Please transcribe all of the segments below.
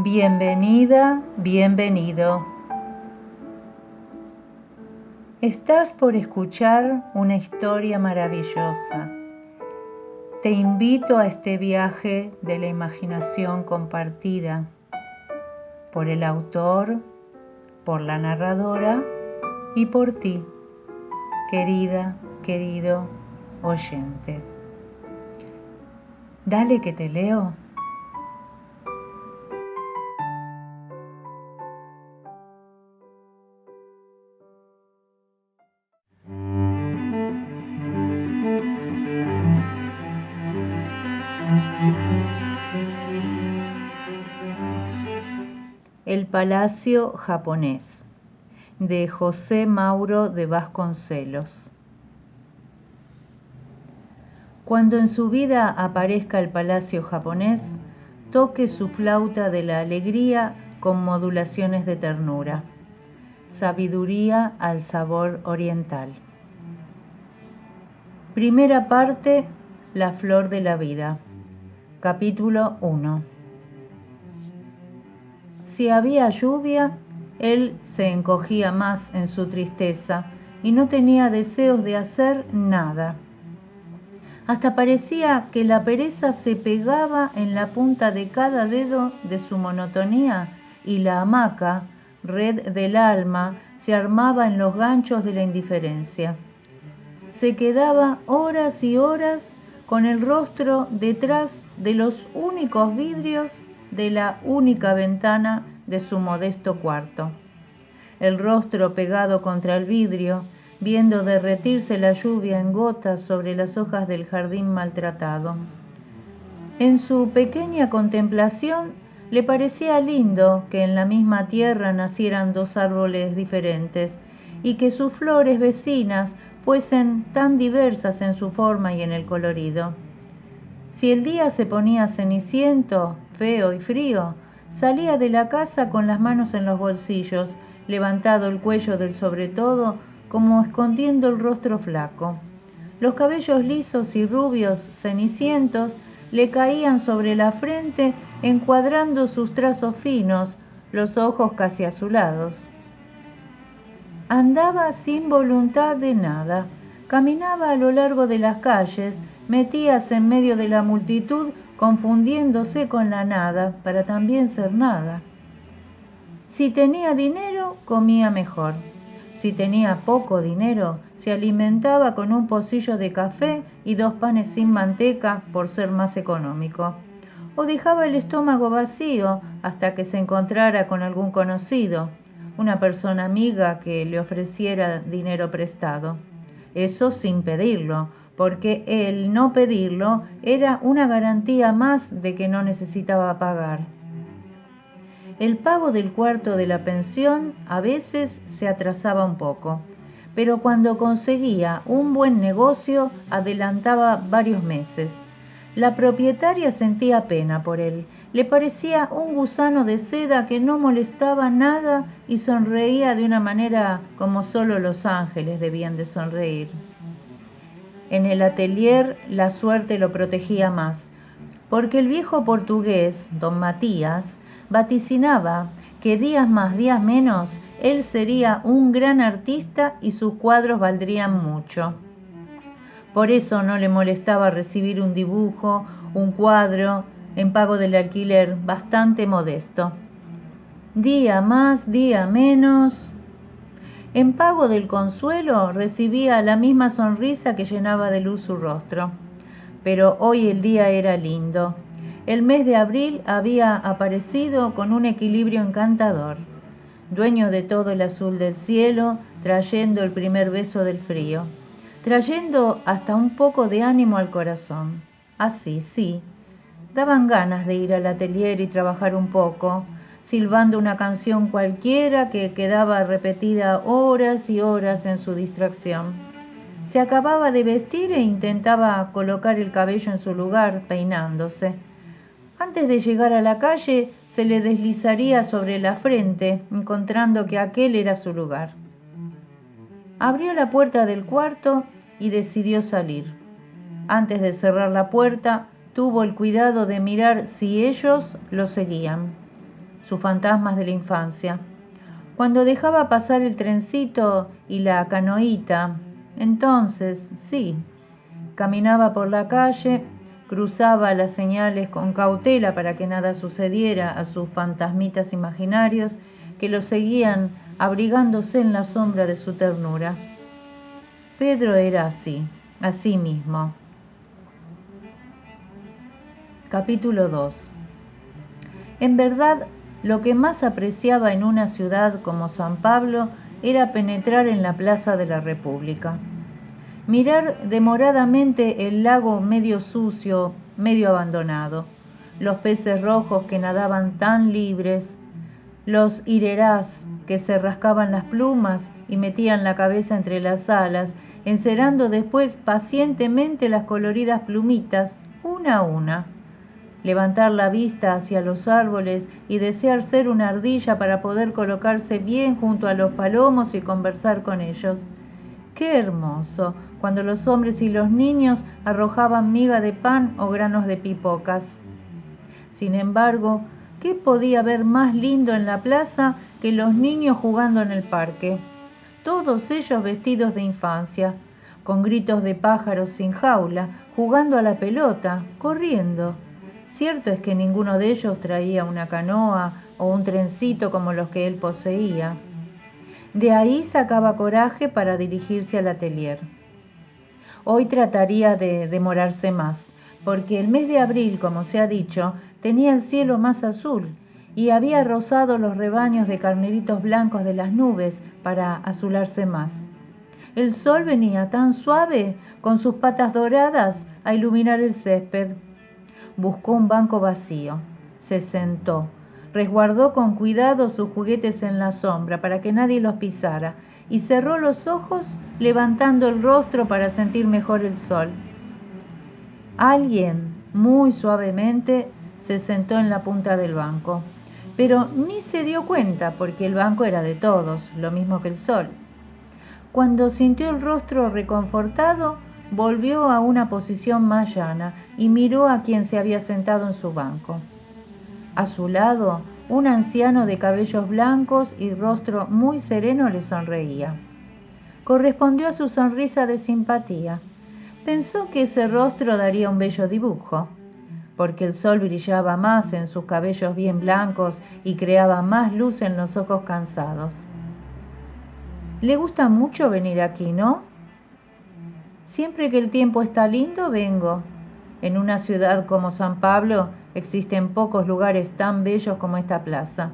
Bienvenida, bienvenido. Estás por escuchar una historia maravillosa. Te invito a este viaje de la imaginación compartida por el autor, por la narradora y por ti, querida, querido oyente. Dale que te leo. El Palacio Japonés, de José Mauro de Vasconcelos. Cuando en su vida aparezca el Palacio Japonés, toque su flauta de la alegría con modulaciones de ternura. Sabiduría al sabor oriental. Primera parte, La flor de la vida. Capítulo 1. Si había lluvia, él se encogía más en su tristeza y no tenía deseos de hacer nada. Hasta parecía que la pereza se pegaba en la punta de cada dedo de su monotonía y la hamaca, red del alma, se armaba en los ganchos de la indiferencia. Se quedaba horas y horas con el rostro detrás de los únicos vidrios de la única ventana de su modesto cuarto. El rostro pegado contra el vidrio, viendo derretirse la lluvia en gotas sobre las hojas del jardín maltratado. En su pequeña contemplación le parecía lindo que en la misma tierra nacieran dos árboles diferentes y que sus flores vecinas fuesen tan diversas en su forma y en el colorido. Si el día se ponía ceniciento, feo y frío, salía de la casa con las manos en los bolsillos, levantado el cuello del sobretodo como escondiendo el rostro flaco. Los cabellos lisos y rubios cenicientos le caían sobre la frente encuadrando sus trazos finos, los ojos casi azulados. Andaba sin voluntad de nada, caminaba a lo largo de las calles, metíase en medio de la multitud confundiéndose con la nada para también ser nada. Si tenía dinero, comía mejor. Si tenía poco dinero, se alimentaba con un pocillo de café y 2 panes sin manteca por ser más económico. O dejaba el estómago vacío hasta que se encontrara con algún conocido, una persona amiga que le ofreciera dinero prestado. Eso sin pedirlo, porque el no pedirlo era una garantía más de que no necesitaba pagar. El pago del cuarto de la pensión a veces se atrasaba un poco, pero cuando conseguía un buen negocio adelantaba varios meses. La propietaria sentía pena por él. Le parecía un gusano de seda que no molestaba nada y sonreía de una manera como solo los ángeles debían de sonreír. En el atelier la suerte lo protegía más, porque el viejo portugués, don Matías, vaticinaba que días más, días menos, él sería un gran artista y sus cuadros valdrían mucho. Por eso no le molestaba recibir un dibujo, un cuadro, en pago del alquiler, bastante modesto. Día más, día menos. En pago del consuelo recibía la misma sonrisa que llenaba de luz su rostro. Pero hoy el día era lindo. El mes de abril había aparecido con un equilibrio encantador, dueño de todo el azul del cielo, trayendo el primer beso del frío, trayendo hasta un poco de ánimo al corazón. Así, sí, daban ganas de ir al atelier y trabajar un poco, silbando una canción cualquiera que quedaba repetida horas y horas en su distracción. Se acababa de vestir e intentaba colocar el cabello en su lugar, peinándose. Antes de llegar a la calle, se le deslizaría sobre la frente, encontrando que aquel era su lugar. Abrió la puerta del cuarto y decidió salir. Antes de cerrar la puerta, tuvo el cuidado de mirar si ellos lo seguían. sus fantasmas de la infancia. Cuando dejaba pasar el trencito y la canoita, entonces, sí, caminaba por la calle, cruzaba las señales con cautela para que nada sucediera a sus fantasmitas imaginarios que lo seguían abrigándose en la sombra de su ternura. Pedro era así mismo. Capítulo 2. En verdad, lo que más apreciaba en una ciudad como San Pablo era penetrar en la Plaza de la República. Mirar demoradamente el lago medio sucio, medio abandonado, los peces rojos que nadaban tan libres, los irerás que se rascaban las plumas y metían la cabeza entre las alas, encerando después pacientemente las coloridas plumitas, una a una. Levantar la vista hacia los árboles y desear ser una ardilla para poder colocarse bien junto a los palomos y conversar con ellos. ¡Qué hermoso! Cuando los hombres y los niños arrojaban miga de pan o granos de pipocas. Sin embargo, ¿qué podía haber más lindo en la plaza que los niños jugando en el parque? Todos ellos vestidos de infancia, con gritos de pájaros sin jaula, jugando a la pelota, corriendo. Cierto es que ninguno de ellos traía una canoa o un trencito como los que él poseía. De ahí sacaba coraje para dirigirse al atelier. Hoy trataría de demorarse más, porque el mes de abril, como se ha dicho, tenía el cielo más azul y había rozado los rebaños de carneritos blancos de las nubes para azularse más. El sol venía tan suave, con sus patas doradas, a iluminar el césped. Buscó un banco vacío, se sentó, resguardó con cuidado sus juguetes en la sombra para que nadie los pisara y cerró los ojos levantando el rostro para sentir mejor el sol. Alguien, muy suavemente, se sentó en la punta del banco, pero ni se dio cuenta porque el banco era de todos, lo mismo que el sol. Cuando sintió el rostro reconfortado, volvió a una posición más llana y miró a quien se había sentado en su banco. A su lado, un anciano de cabellos blancos y rostro muy sereno le sonreía. Correspondió a su sonrisa de simpatía. Pensó que ese rostro daría un bello dibujo, porque el sol brillaba más en sus cabellos bien blancos y creaba más luz en los ojos cansados. «Le gusta mucho venir aquí, ¿no?» «Siempre que el tiempo está lindo, vengo. En una ciudad como San Pablo existen pocos lugares tan bellos como esta plaza.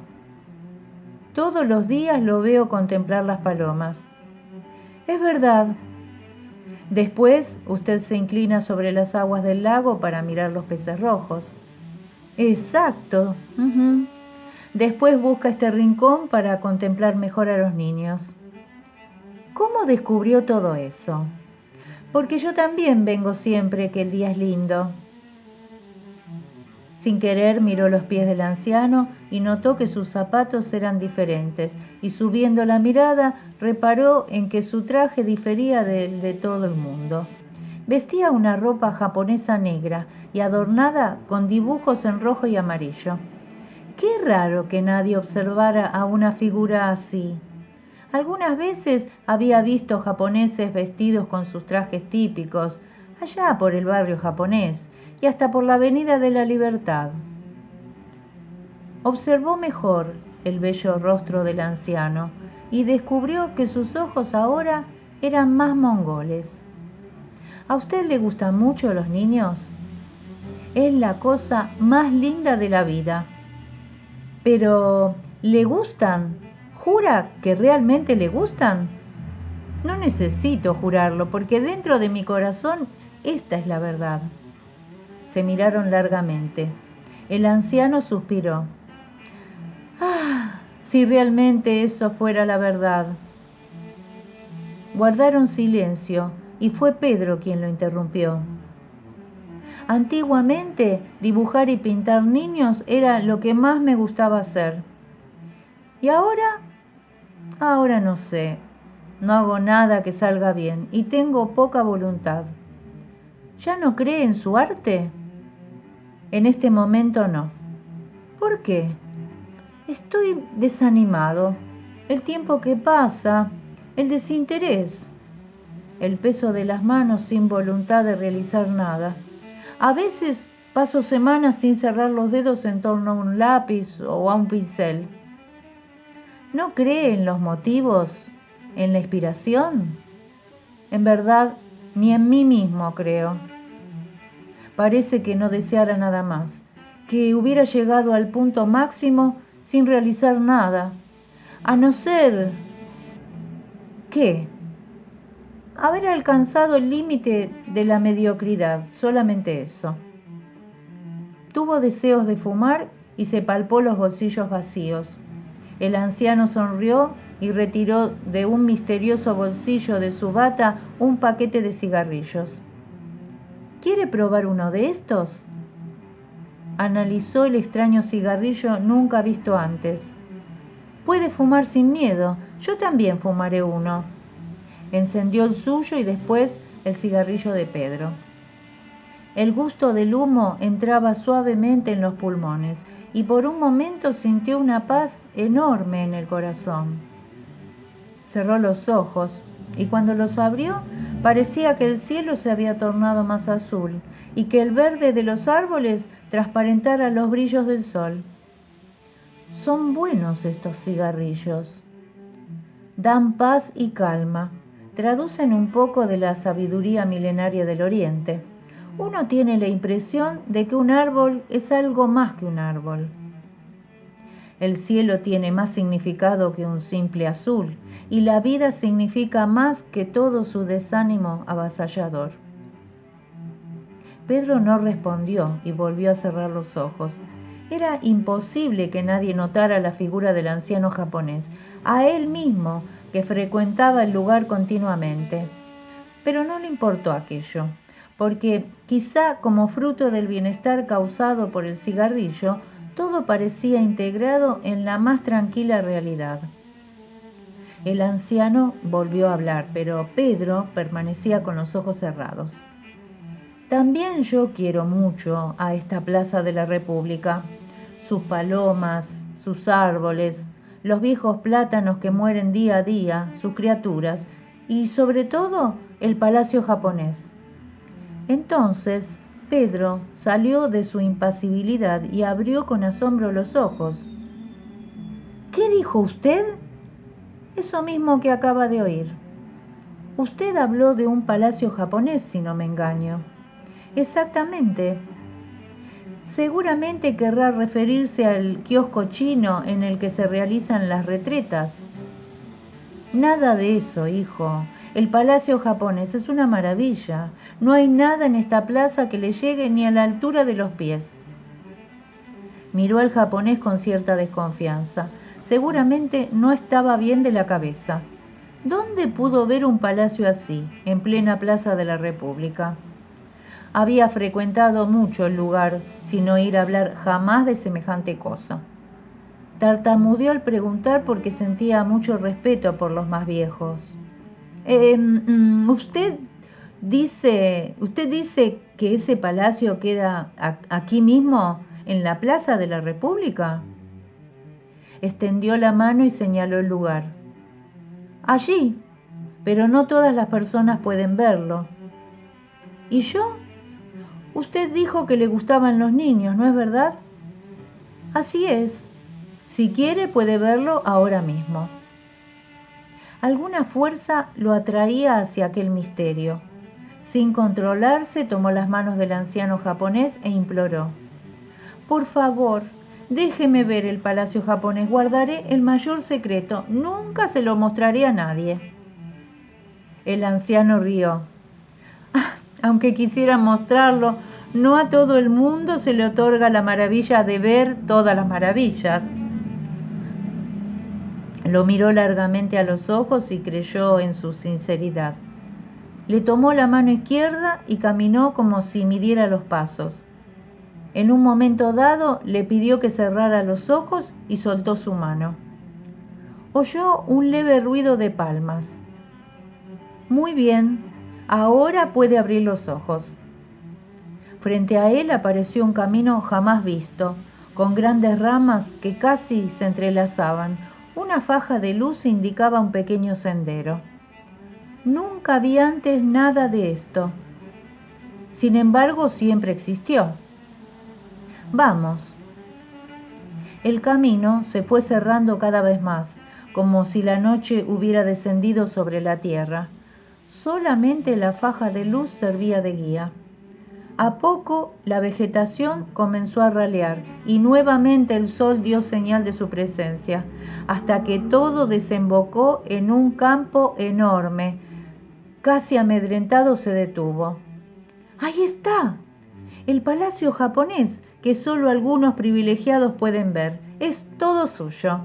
Todos los días lo veo contemplar las palomas». «Es verdad». «Después usted se inclina sobre las aguas del lago para mirar los peces rojos». «Exacto. Después busca este rincón para contemplar mejor a los niños». «¿Cómo descubrió todo eso?» «Porque yo también vengo siempre que el día es lindo». Sin querer miró los pies del anciano y notó que sus zapatos eran diferentes, y subiendo la mirada reparó en que su traje difería del de todo el mundo. Vestía una ropa japonesa negra y adornada con dibujos en rojo y amarillo. Qué raro que nadie observara a una figura así. Algunas veces había visto japoneses vestidos con sus trajes típicos, allá por el barrio japonés y hasta por la Avenida de la Libertad. Observó mejor el bello rostro del anciano y descubrió que sus ojos ahora eran más mongoles. ¿A usted le gustan mucho los niños? Es la cosa más linda de la vida. Pero, ¿le gustan? ¿Jura que realmente le gustan? No necesito jurarlo, porque dentro de mi corazón esta es la verdad. Se miraron largamente. El anciano suspiró. ¡Ah! Si realmente eso fuera la verdad. Guardaron silencio y fue Pedro quien lo interrumpió. Antiguamente, dibujar y pintar niños era lo que más me gustaba hacer. ¿Y ahora? Ahora no sé. No hago nada que salga bien y tengo poca voluntad. ¿Ya no cree en su arte? En este momento no. ¿Por qué? Estoy desanimado. El tiempo que pasa, el desinterés, el peso de las manos sin voluntad de realizar nada. A veces paso semanas sin cerrar los dedos en torno a un lápiz o a un pincel. ¿No cree en los motivos, en la inspiración? En verdad, ni en mí mismo creo. Parece que no deseara nada más, que hubiera llegado al punto máximo sin realizar nada, a no ser... ¿qué? Haber alcanzado el límite de la mediocridad, solamente eso. Tuvo deseos de fumar y se palpó los bolsillos vacíos. El anciano sonrió y retiró de un misterioso bolsillo de su bata un paquete de cigarrillos. ¿Quiere probar uno de estos? Analizó el extraño cigarrillo nunca visto antes. Puede fumar sin miedo, yo también fumaré uno. Encendió el suyo y después el cigarrillo de Pedro. El gusto del humo entraba suavemente en los pulmones y por un momento sintió una paz enorme en el corazón. Cerró los ojos y cuando los abrió parecía que el cielo se había tornado más azul y que el verde de los árboles transparentara los brillos del sol. Son buenos estos cigarrillos. Dan paz y calma. Traducen un poco de la sabiduría milenaria del Oriente. Uno tiene la impresión de que un árbol es algo más que un árbol. El cielo tiene más significado que un simple azul, y la vida significa más que todo su desánimo avasallador. Pedro no respondió y volvió a cerrar los ojos. Era imposible que nadie notara la figura del anciano japonés, a él mismo, que frecuentaba el lugar continuamente. Pero no le importó aquello, porque quizá como fruto del bienestar causado por el cigarrillo, todo parecía integrado en la más tranquila realidad. El anciano volvió a hablar, pero Pedro permanecía con los ojos cerrados. También yo quiero mucho a esta Plaza de la República, sus palomas, sus árboles, los viejos plátanos que mueren día a día, sus criaturas, y sobre todo el palacio japonés. Entonces Pedro salió de su impasibilidad y abrió con asombro los ojos. ¿Qué dijo usted? Eso mismo que acaba de oír. Usted habló de un palacio japonés, si no me engaño. Exactamente. Seguramente querrá referirse al kiosco chino en el que se realizan las retretas. Nada de eso, hijo. El palacio japonés es una maravilla. No hay nada en esta plaza que le llegue ni a la altura de los pies. Miró al japonés con cierta desconfianza. Seguramente no estaba bien de la cabeza. ¿Dónde pudo ver un palacio así, en plena Plaza de la República? Había frecuentado mucho el lugar, sin oír hablar jamás de semejante cosa. Tartamudeó al preguntar porque sentía mucho respeto por los más viejos. ¿Usted dice que ese palacio queda aquí mismo, en la Plaza de la República? Extendió la mano y señaló el lugar. Allí, pero no todas las personas pueden verlo. ¿Y yo? Usted dijo que le gustaban los niños, ¿no es verdad? Así es. Si quiere puede verlo ahora mismo. Alguna fuerza lo atraía hacia aquel misterio. Sin controlarse, tomó las manos del anciano japonés e imploró. Por favor, déjeme ver el palacio japonés. Guardaré el mayor secreto. Nunca se lo mostraré a nadie. El anciano rió. Aunque quisiera mostrarlo, no a todo el mundo se le otorga la maravilla de ver todas las maravillas. Lo miró largamente a los ojos y creyó en su sinceridad. Le tomó la mano izquierda y caminó como si midiera los pasos. En un momento dado le pidió que cerrara los ojos y soltó su mano. Oyó un leve ruido de palmas. Muy bien, ahora puede abrir los ojos. Frente a él apareció un camino jamás visto, con grandes ramas que casi se entrelazaban. Una faja de luz indicaba un pequeño sendero. Nunca vi antes nada de esto. Sin embargo, siempre existió. Vamos. El camino se fue cerrando cada vez más, como si la noche hubiera descendido sobre la tierra. Solamente la faja de luz servía de guía. A poco la vegetación comenzó a ralear y nuevamente el sol dio señal de su presencia, hasta que todo desembocó en un campo enorme. Casi amedrentado se detuvo. ¡Ahí está! El palacio japonés, que solo algunos privilegiados pueden ver. Es todo suyo.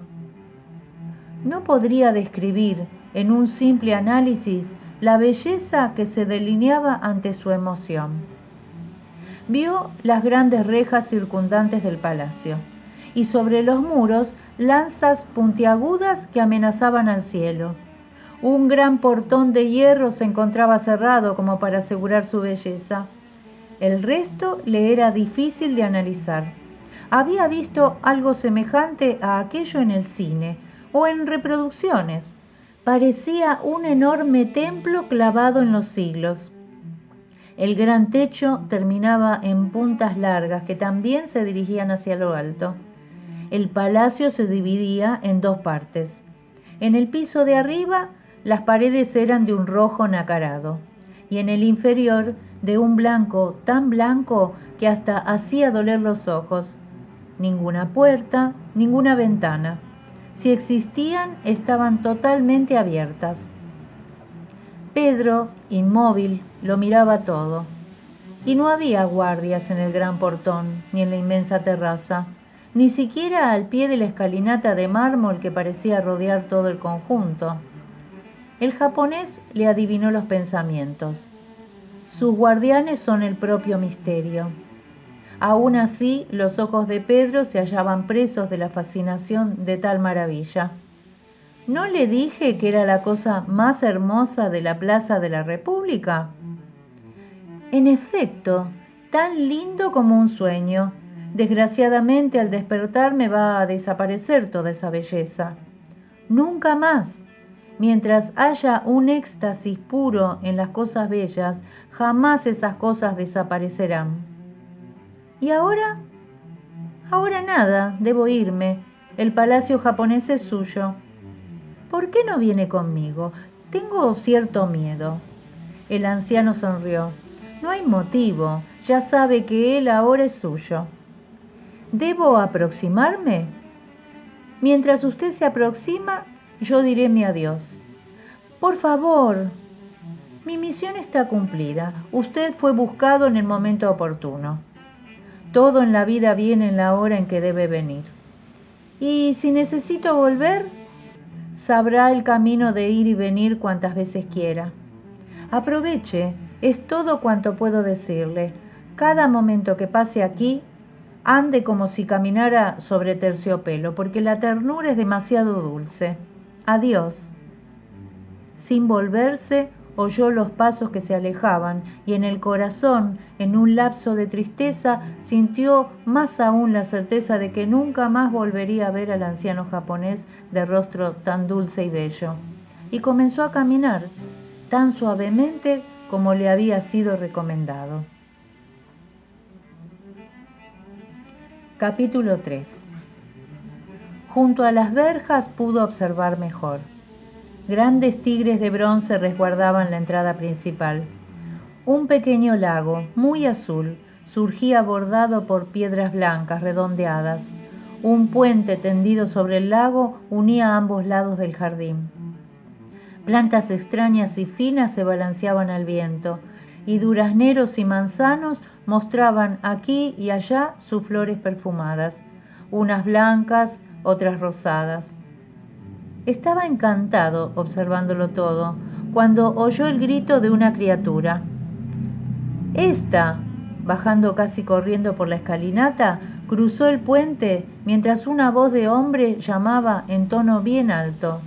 No podría describir en un simple análisis la belleza que se delineaba ante su emoción. Vio las grandes rejas circundantes del palacio y sobre los muros lanzas puntiagudas que amenazaban al cielo. Un gran portón de hierro se encontraba cerrado como para asegurar su belleza. El resto le era difícil de analizar. Había visto algo semejante a aquello en el cine o en reproducciones. Parecía un enorme templo clavado en los siglos. El gran techo terminaba en puntas largas que también se dirigían hacia lo alto. El palacio se dividía en dos partes. En el piso de arriba, las paredes eran de un rojo nacarado, y en el inferior de un blanco tan blanco que hasta hacía doler los ojos. Ninguna puerta, ninguna ventana. Si existían, estaban totalmente abiertas. Pedro, inmóvil, lo miraba todo. Y no había guardias en el gran portón, ni en la inmensa terraza, ni siquiera al pie de la escalinata de mármol que parecía rodear todo el conjunto. El japonés le adivinó los pensamientos. Sus guardianes son el propio misterio. Aún así, los ojos de Pedro se hallaban presos de la fascinación de tal maravilla. ¿No le dije que era la cosa más hermosa de la Plaza de la República? En efecto, tan lindo como un sueño. Desgraciadamente, al despertar me va a desaparecer toda esa belleza. Nunca más. Mientras haya un éxtasis puro en las cosas bellas, jamás esas cosas desaparecerán. ¿Y ahora? Ahora nada, debo irme. El palacio japonés es suyo. ¿Por qué no viene conmigo? Tengo cierto miedo. El anciano sonrió. No hay motivo. Ya sabe que él ahora es suyo. ¿Debo aproximarme? Mientras usted se aproxima, yo diré mi adiós. Por favor. Mi misión está cumplida. Usted fue buscado en el momento oportuno. Todo en la vida viene en la hora en que debe venir. Y si necesito volver, sabrá el camino de ir y venir cuantas veces quiera. Aproveche, es todo cuanto puedo decirle. Cada momento que pase aquí, ande como si caminara sobre terciopelo, porque la ternura es demasiado dulce. Adiós. Sin volverse, oyó los pasos que se alejaban y en el corazón, en un lapso de tristeza, sintió más aún la certeza de que nunca más volvería a ver al anciano japonés de rostro tan dulce y bello. Y comenzó a caminar tan suavemente como le había sido recomendado. Capítulo 3. Junto a las verjas pudo observar mejor. Grandes tigres de bronce resguardaban la entrada principal. Un pequeño lago, muy azul, surgía bordado por piedras blancas redondeadas. Un puente tendido sobre el lago unía ambos lados del jardín. Plantas extrañas y finas se balanceaban al viento, y durazneros y manzanos mostraban aquí y allá sus flores perfumadas, unas blancas, otras rosadas. Estaba encantado observándolo todo, cuando oyó el grito de una criatura. Esta, bajando casi corriendo por la escalinata, cruzó el puente mientras una voz de hombre llamaba en tono bien alto.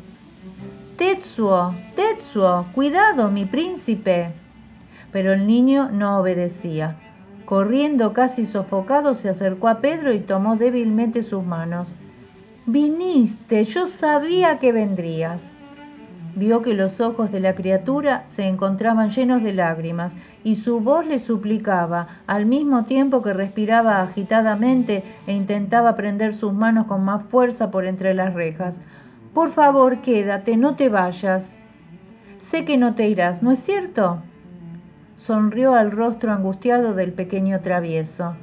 «Tetsuo, Tetsuo, cuidado, mi príncipe». Pero el niño no obedecía. Corriendo casi sofocado, se acercó a Pedro y tomó débilmente sus manos. «Viniste, yo sabía que vendrías». Vio que los ojos de la criatura se encontraban llenos de lágrimas y su voz le suplicaba, al mismo tiempo que respiraba agitadamente e intentaba prender sus manos con más fuerza por entre las rejas. «Por favor, quédate, no te vayas. Sé que no te irás, ¿no es cierto?». Sonrió al rostro angustiado del pequeño travieso.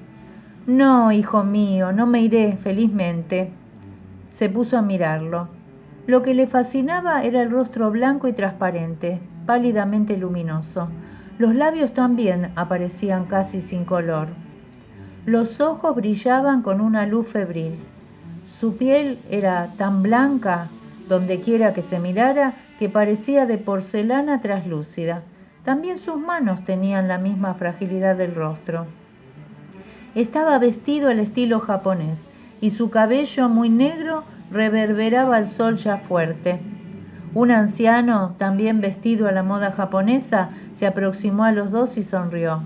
«No, hijo mío, no me iré, felizmente». Se puso a mirarlo. Lo que le fascinaba era el rostro blanco y transparente, pálidamente luminoso. Los labios también aparecían casi sin color. Los ojos brillaban con una luz febril. Su piel era tan blanca, dondequiera que se mirara, que parecía de porcelana traslúcida. También sus manos tenían la misma fragilidad del rostro. Estaba vestido al estilo japonés y su cabello muy negro reverberaba al sol ya fuerte. Un anciano, también vestido a la moda japonesa, se aproximó a los dos y sonrió.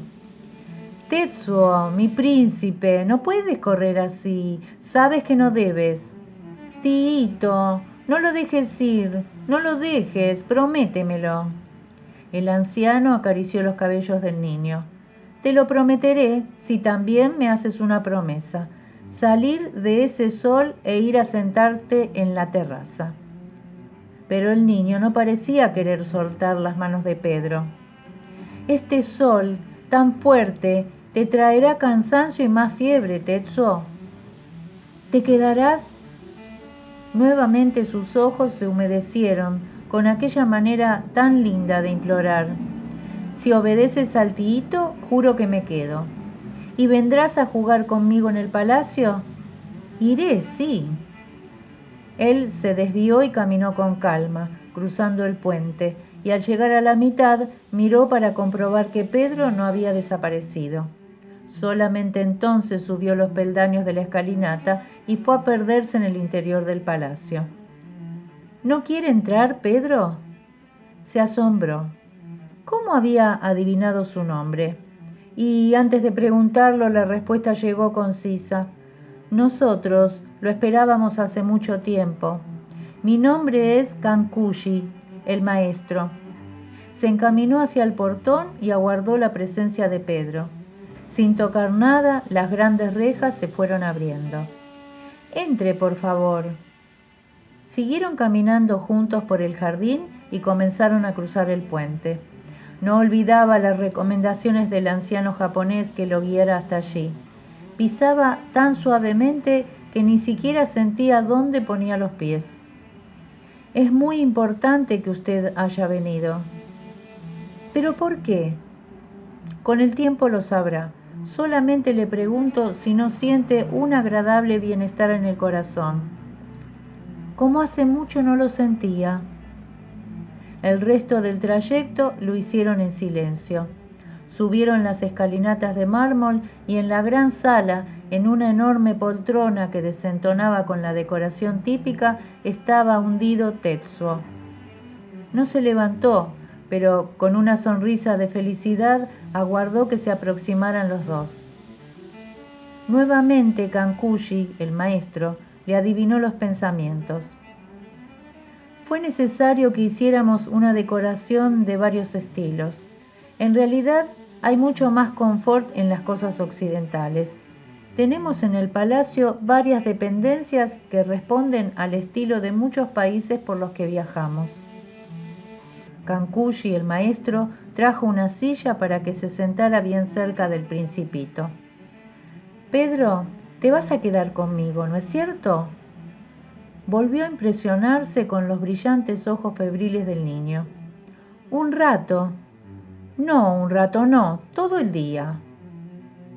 «Tetsuo, mi príncipe, no puedes correr así. Sabes que no debes». «Tiito, no lo dejes ir, no lo dejes, prométemelo». El anciano acarició los cabellos del niño. «Te lo prometeré si también me haces una promesa. Salir de ese sol e ir a sentarte en la terraza». Pero el niño no parecía querer soltar las manos de Pedro. «Este sol tan fuerte te traerá cansancio y más fiebre, Tetsuo. ¿Te quedarás?». Nuevamente sus ojos se humedecieron con aquella manera tan linda de implorar. «Si obedeces al tiito, juro que me quedo». «¿Y vendrás a jugar conmigo en el palacio?». «Iré, sí». Él se desvió y caminó con calma, cruzando el puente, y al llegar a la mitad miró para comprobar que Pedro no había desaparecido. Solamente entonces subió los peldaños de la escalinata y fue a perderse en el interior del palacio. «¿No quiere entrar, Pedro?». Se asombró. ¿Cómo había adivinado su nombre? Y antes de preguntarlo, la respuesta llegó concisa. «Nosotros lo esperábamos hace mucho tiempo. Mi nombre es Kankushi, el maestro». Se encaminó hacia el portón y aguardó la presencia de Pedro. Sin tocar nada, las grandes rejas se fueron abriendo. «Entre, por favor». Siguieron caminando juntos por el jardín y comenzaron a cruzar el puente. No olvidaba las recomendaciones del anciano japonés que lo guiara hasta allí. Pisaba tan suavemente que ni siquiera sentía dónde ponía los pies. «Es muy importante que usted haya venido». «¿Pero por qué?». «Con el tiempo lo sabrá. Solamente le pregunto si no siente un agradable bienestar en el corazón». «Como hace mucho no lo sentía». El resto del trayecto lo hicieron en silencio. Subieron las escalinatas de mármol y en la gran sala, en una enorme poltrona que desentonaba con la decoración típica, estaba hundido Tetsuo. No se levantó, pero con una sonrisa de felicidad aguardó que se aproximaran los dos. Nuevamente Kankushi, el maestro, le adivinó los pensamientos. Fue necesario que hiciéramos una decoración de varios estilos. En realidad, hay mucho más confort en las cosas occidentales. Tenemos en el palacio varias dependencias que responden al estilo de muchos países por los que viajamos. Kankushi, el maestro, trajo una silla para que se sentara bien cerca del principito. «Pedro, te vas a quedar conmigo, ¿no es cierto?». Volvió a impresionarse con los brillantes ojos febriles del niño. «Un rato». «No, un rato no, todo el día».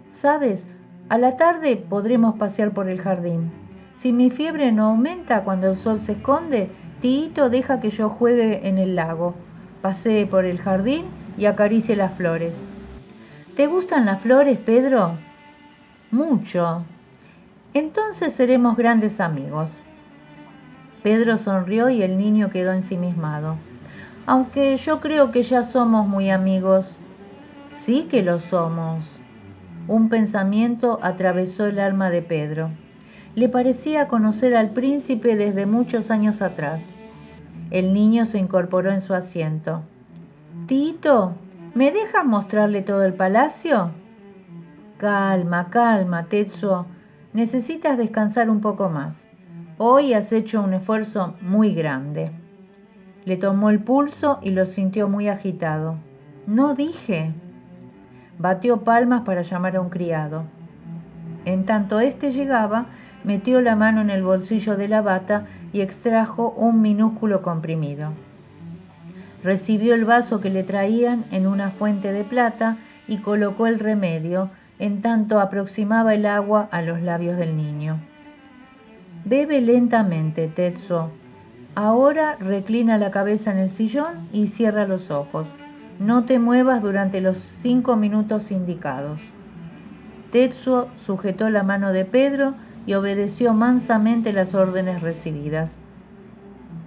«¿Sabes? A la tarde podremos pasear por el jardín. Si mi fiebre no aumenta cuando el sol se esconde, Tiito deja que yo juegue en el lago, pasee por el jardín y acaricie las flores». «¿Te gustan las flores, Pedro?». «Mucho». «Entonces seremos grandes amigos». Pedro sonrió y el niño quedó ensimismado. «Aunque yo creo que ya somos muy amigos». «Sí que lo somos». Un pensamiento atravesó el alma de Pedro. Le parecía conocer al príncipe desde muchos años atrás. El niño se incorporó en su asiento. «Tito, ¿me dejas mostrarle todo el palacio?» «Calma, calma, Tetsuo. Necesitas descansar un poco más. Hoy has hecho un esfuerzo muy grande». Le tomó el pulso y lo sintió muy agitado. «No dije». Batió palmas para llamar a un criado. En tanto éste llegaba, metió la mano en el bolsillo de la bata y extrajo un minúsculo comprimido. Recibió el vaso que le traían en una fuente de plata y colocó el remedio, en tanto aproximaba el agua a los labios del niño. «Bebe lentamente, Tetsuo. Ahora reclina la cabeza en el sillón y cierra los ojos. No te muevas durante los 5 minutos indicados». Tetsuo sujetó la mano de Pedro y obedeció mansamente las órdenes recibidas.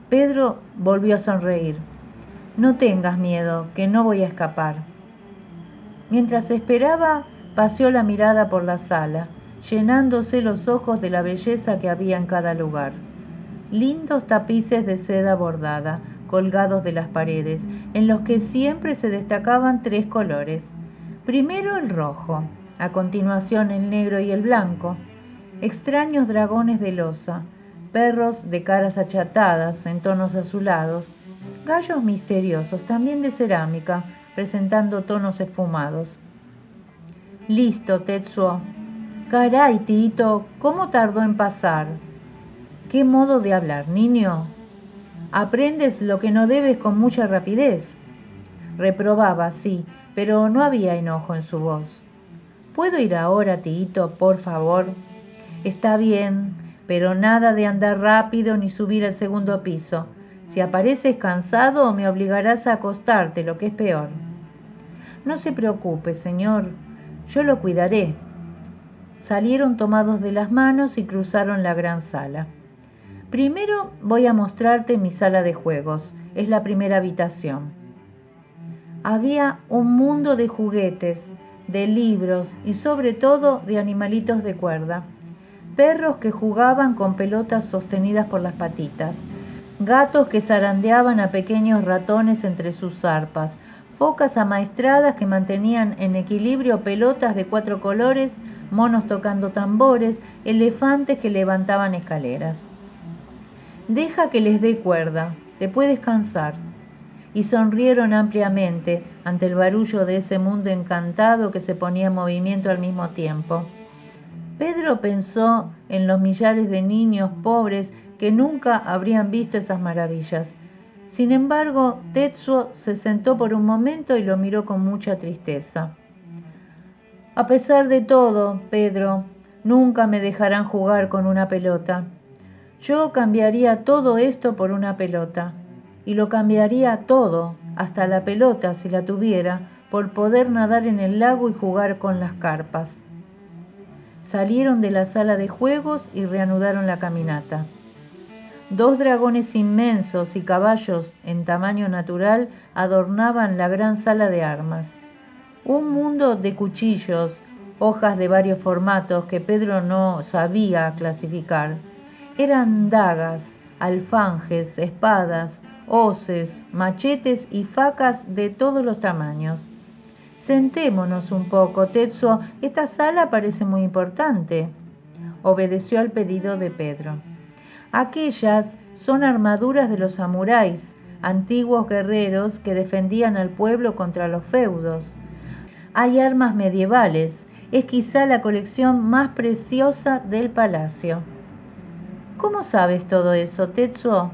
Pedro volvió a sonreír. «No tengas miedo, que no voy a escapar». Mientras esperaba, paseó la mirada por la sala, llenándose los ojos de la belleza que había en cada lugar. Lindos tapices de seda bordada, colgados de las paredes, en los que siempre se destacaban 3 colores. Primero el rojo, a continuación el negro y el blanco. Extraños dragones de loza, perros de caras achatadas en tonos azulados, gallos misteriosos, también de cerámica, presentando tonos esfumados. «Listo, Tetsuo». «Caray, Tito, ¿cómo tardó en pasar?» «¿Qué modo de hablar, niño? Aprendes lo que no debes con mucha rapidez». Reprobaba, sí, pero no había enojo en su voz. «¿Puedo ir ahora, Tito, por favor?» «Está bien, pero nada de andar rápido ni subir al segundo piso. Si apareces cansado, me obligarás a acostarte, lo que es peor». «No se preocupe, señor, yo lo cuidaré». Salieron tomados de las manos y cruzaron la gran sala. «Primero voy a mostrarte mi sala de juegos. Es la primera habitación». Había un mundo de juguetes, de libros y sobre todo de animalitos de cuerda. Perros que jugaban con pelotas sostenidas por las patitas. Gatos que zarandeaban a pequeños ratones entre sus zarpas. Focas amaestradas que mantenían en equilibrio pelotas de 4 colores, monos tocando tambores, elefantes que levantaban escaleras. «Deja que les dé cuerda, te puedes cansar». Y sonrieron ampliamente ante el barullo de ese mundo encantado que se ponía en movimiento al mismo tiempo. Pedro pensó en los millares de niños pobres que nunca habrían visto esas maravillas. Sin embargo, Tetsuo se sentó por un momento y lo miró con mucha tristeza. «A pesar de todo, Pedro, nunca me dejarán jugar con una pelota. Yo cambiaría todo esto por una pelota, y lo cambiaría todo, hasta la pelota, si la tuviera, por poder nadar en el lago y jugar con las carpas». Salieron de la sala de juegos y reanudaron la caminata. 2 dragones inmensos y caballos en tamaño natural adornaban la gran sala de armas. Un mundo de cuchillos, hojas de varios formatos que Pedro no sabía clasificar. Eran dagas, alfanjes, espadas, hoces, machetes y facas de todos los tamaños. «Sentémonos un poco, Tetsuo, esta sala parece muy importante». Obedeció al pedido de Pedro. «Aquellas son armaduras de los samuráis, antiguos guerreros que defendían al pueblo contra los feudos. Hay armas medievales, es quizá la colección más preciosa del palacio». «¿Cómo sabes todo eso, Tetsuo?»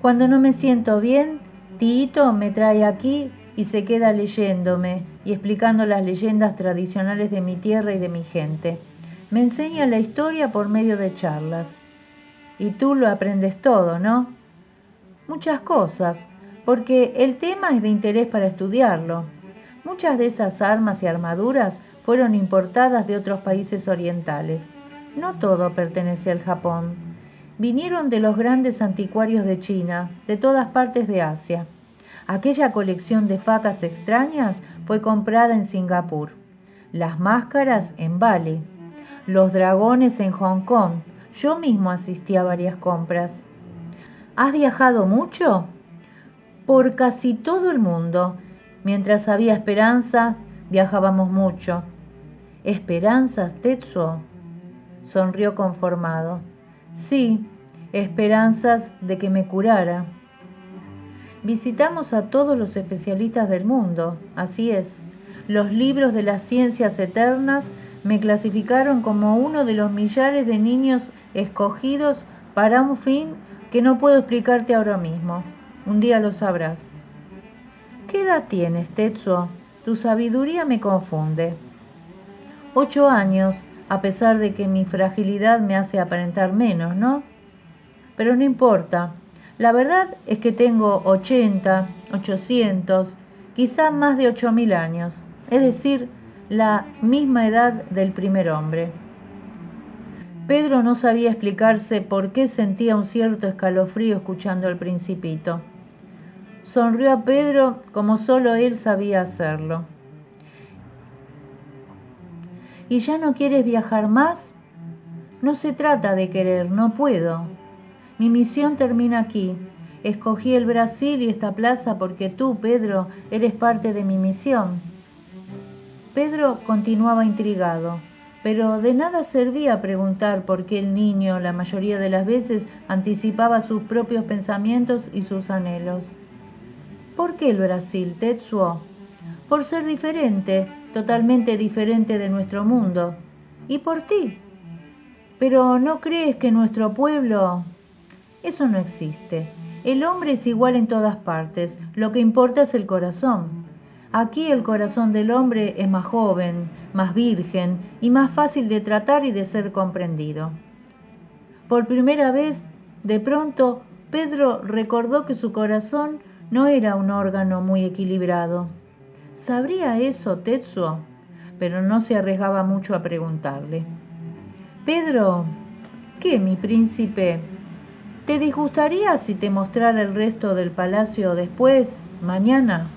«Cuando no me siento bien, Tito me trae aquí y se queda leyéndome y explicando las leyendas tradicionales de mi tierra y de mi gente. Me enseña la historia por medio de charlas». «Y tú lo aprendes todo, ¿no?» «Muchas cosas, porque el tema es de interés para estudiarlo. Muchas de esas armas y armaduras fueron importadas de otros países orientales. No todo pertenece al Japón. Vinieron de los grandes anticuarios de China, de todas partes de Asia. Aquella colección de facas extrañas fue comprada en Singapur. las máscaras en Bali, los dragones en Hong Kong. Yo mismo asistí a varias compras. ¿Has viajado mucho? Por casi todo el mundo. Mientras había esperanzas, viajábamos mucho. ¿Esperanzas, Tetsuo? Sonrió conformado. Sí, esperanzas de que me curara. Visitamos a todos los especialistas del mundo, así es. Los libros de las ciencias eternas me clasificaron como uno de los millares de niños escogidos para un fin que no puedo explicarte ahora mismo. Un día lo sabrás. ¿Qué edad tienes, Tetsuo? Tu sabiduría me confunde. 8 años, a pesar de que mi fragilidad me hace aparentar menos, ¿no? Pero no importa. La verdad es que tengo 80, 800, quizá más de 8000 años, es decir, la misma edad del primer hombre. Pedro no sabía explicarse por qué sentía un cierto escalofrío escuchando al Principito. Sonrió a Pedro como solo él sabía hacerlo. ¿Y ya no quieres viajar más? No se trata de querer, no puedo. Mi misión termina aquí. Escogí el Brasil y esta plaza porque tú, Pedro, eres parte de mi misión. Pedro continuaba intrigado, pero de nada servía preguntar por qué el niño, la mayoría de las veces, anticipaba sus propios pensamientos y sus anhelos. ¿Por qué el Brasil, Tetsuo? Por ser diferente, totalmente diferente de nuestro mundo. Y por ti. Pero ¿no crees que nuestro pueblo...? Eso no existe. El hombre es igual en todas partes. Lo que importa es el corazón. Aquí el corazón del hombre es más joven, más virgen y más fácil de tratar y de ser comprendido. Por primera vez, de pronto, Pedro recordó que su corazón no era un órgano muy equilibrado. ¿Sabría eso, Tetsuo? Pero no se arriesgaba mucho a preguntarle. Pedro, ¿qué, mi príncipe? ¿Te disgustaría si te mostrara el resto del palacio después, mañana?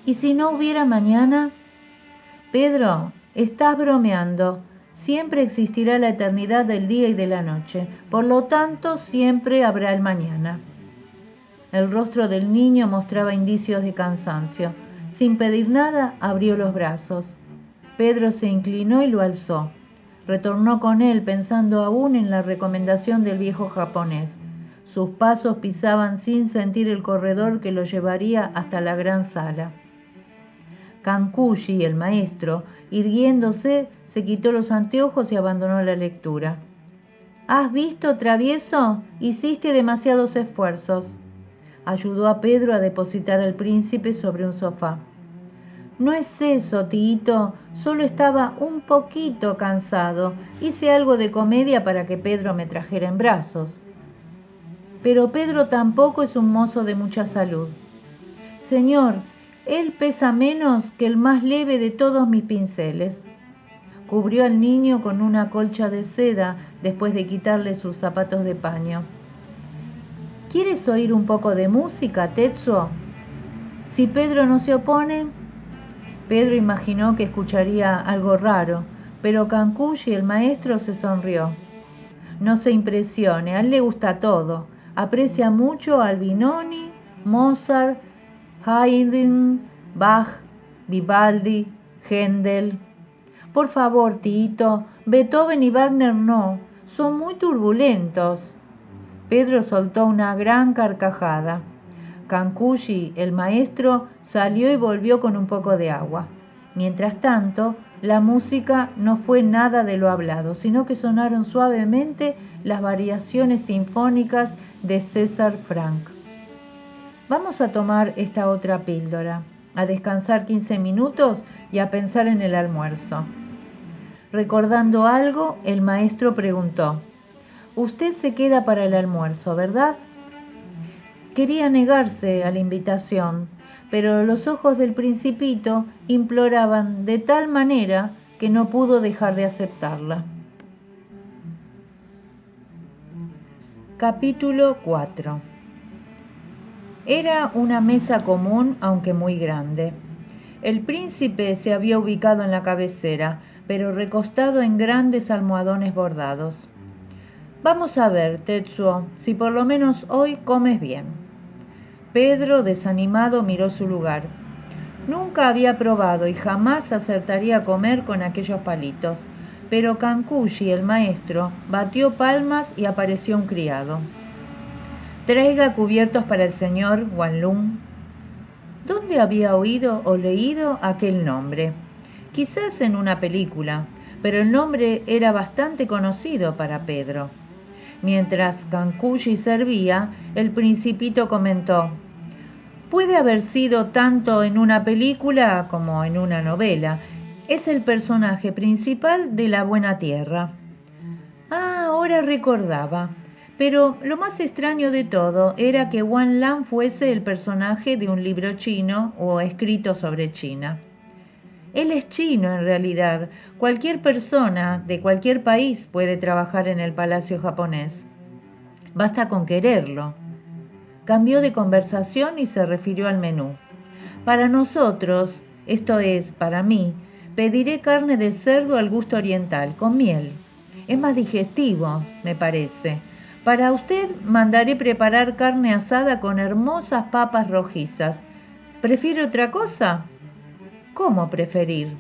¿Y si no hubiera mañana? Pedro, estás bromeando. Siempre existirá la eternidad del día y de la noche. Por lo tanto, siempre habrá el mañana. El rostro del niño mostraba indicios de cansancio. Sin pedir nada, abrió los brazos. Pedro se inclinó y lo alzó. Retornó con él pensando aún en la recomendación del viejo japonés. Sus pasos pisaban sin sentir el corredor que lo llevaría hasta la gran sala. Kankushi, el maestro, irguiéndose, se quitó los anteojos y abandonó la lectura. ¿Has visto, travieso? Hiciste demasiados esfuerzos. Ayudó a Pedro a depositar al príncipe sobre un sofá. No es eso, tíito, solo estaba un poquito cansado. Hice algo de comedia para que Pedro me trajera en brazos. Pero Pedro tampoco es un mozo de mucha salud. Señor, él pesa menos que el más leve de todos mis pinceles. Cubrió al niño con una colcha de seda después de quitarle sus zapatos de paño. ¿Quieres oír un poco de música, Tetsuo? Si Pedro no se opone... Pedro imaginó que escucharía algo raro, pero Kankushi, el maestro, se sonrió. No se impresione, a él le gusta todo. Aprecia mucho a Albinoni, Mozart, Haydn, Bach, Vivaldi, Händel. Por favor, Tito, Beethoven y Wagner no, son muy turbulentos. Pedro soltó una gran carcajada. Kankushi, el maestro, salió y volvió con un poco de agua. Mientras tanto, la música no fue nada de lo hablado, sino que sonaron suavemente las variaciones sinfónicas de César Franck. Vamos a tomar esta otra píldora, a descansar 15 minutos y a pensar en el almuerzo. Recordando algo, el maestro preguntó: «Usted se queda para el almuerzo, ¿verdad?» Quería negarse a la invitación, pero los ojos del Principito imploraban de tal manera que no pudo dejar de aceptarla. Capítulo 4. Era una mesa común, aunque muy grande. El príncipe se había ubicado en la cabecera, pero recostado en grandes almohadones bordados. Vamos a ver, Tetsuo, si por lo menos hoy comes bien. Pedro, desanimado, miró su lugar. Nunca había probado y jamás acertaría a comer con aquellos palitos, pero Kankushi, el maestro, batió palmas y apareció un criado. Traiga cubiertos para el señor Wanlun. ¿Dónde había oído o leído aquel nombre? Quizás en una película, pero el nombre era bastante conocido para Pedro. Mientras Kankushi servía, el principito comentó: puede haber sido tanto en una película como en una novela. Es el personaje principal de La Buena Tierra. Ah, ahora recordaba. Pero lo más extraño de todo era que Wanlan fuese el personaje de un libro chino o escrito sobre China. Él es chino en realidad. Cualquier persona de cualquier país puede trabajar en el palacio japonés. Basta con quererlo. Cambió de conversación y se refirió al menú. Para nosotros, esto es, para mí, pediré carne de cerdo al gusto oriental, con miel. Es más digestivo, me parece. Para usted mandaré preparar carne asada con hermosas papas rojizas. ¿Prefiere otra cosa? ¿Cómo preferir?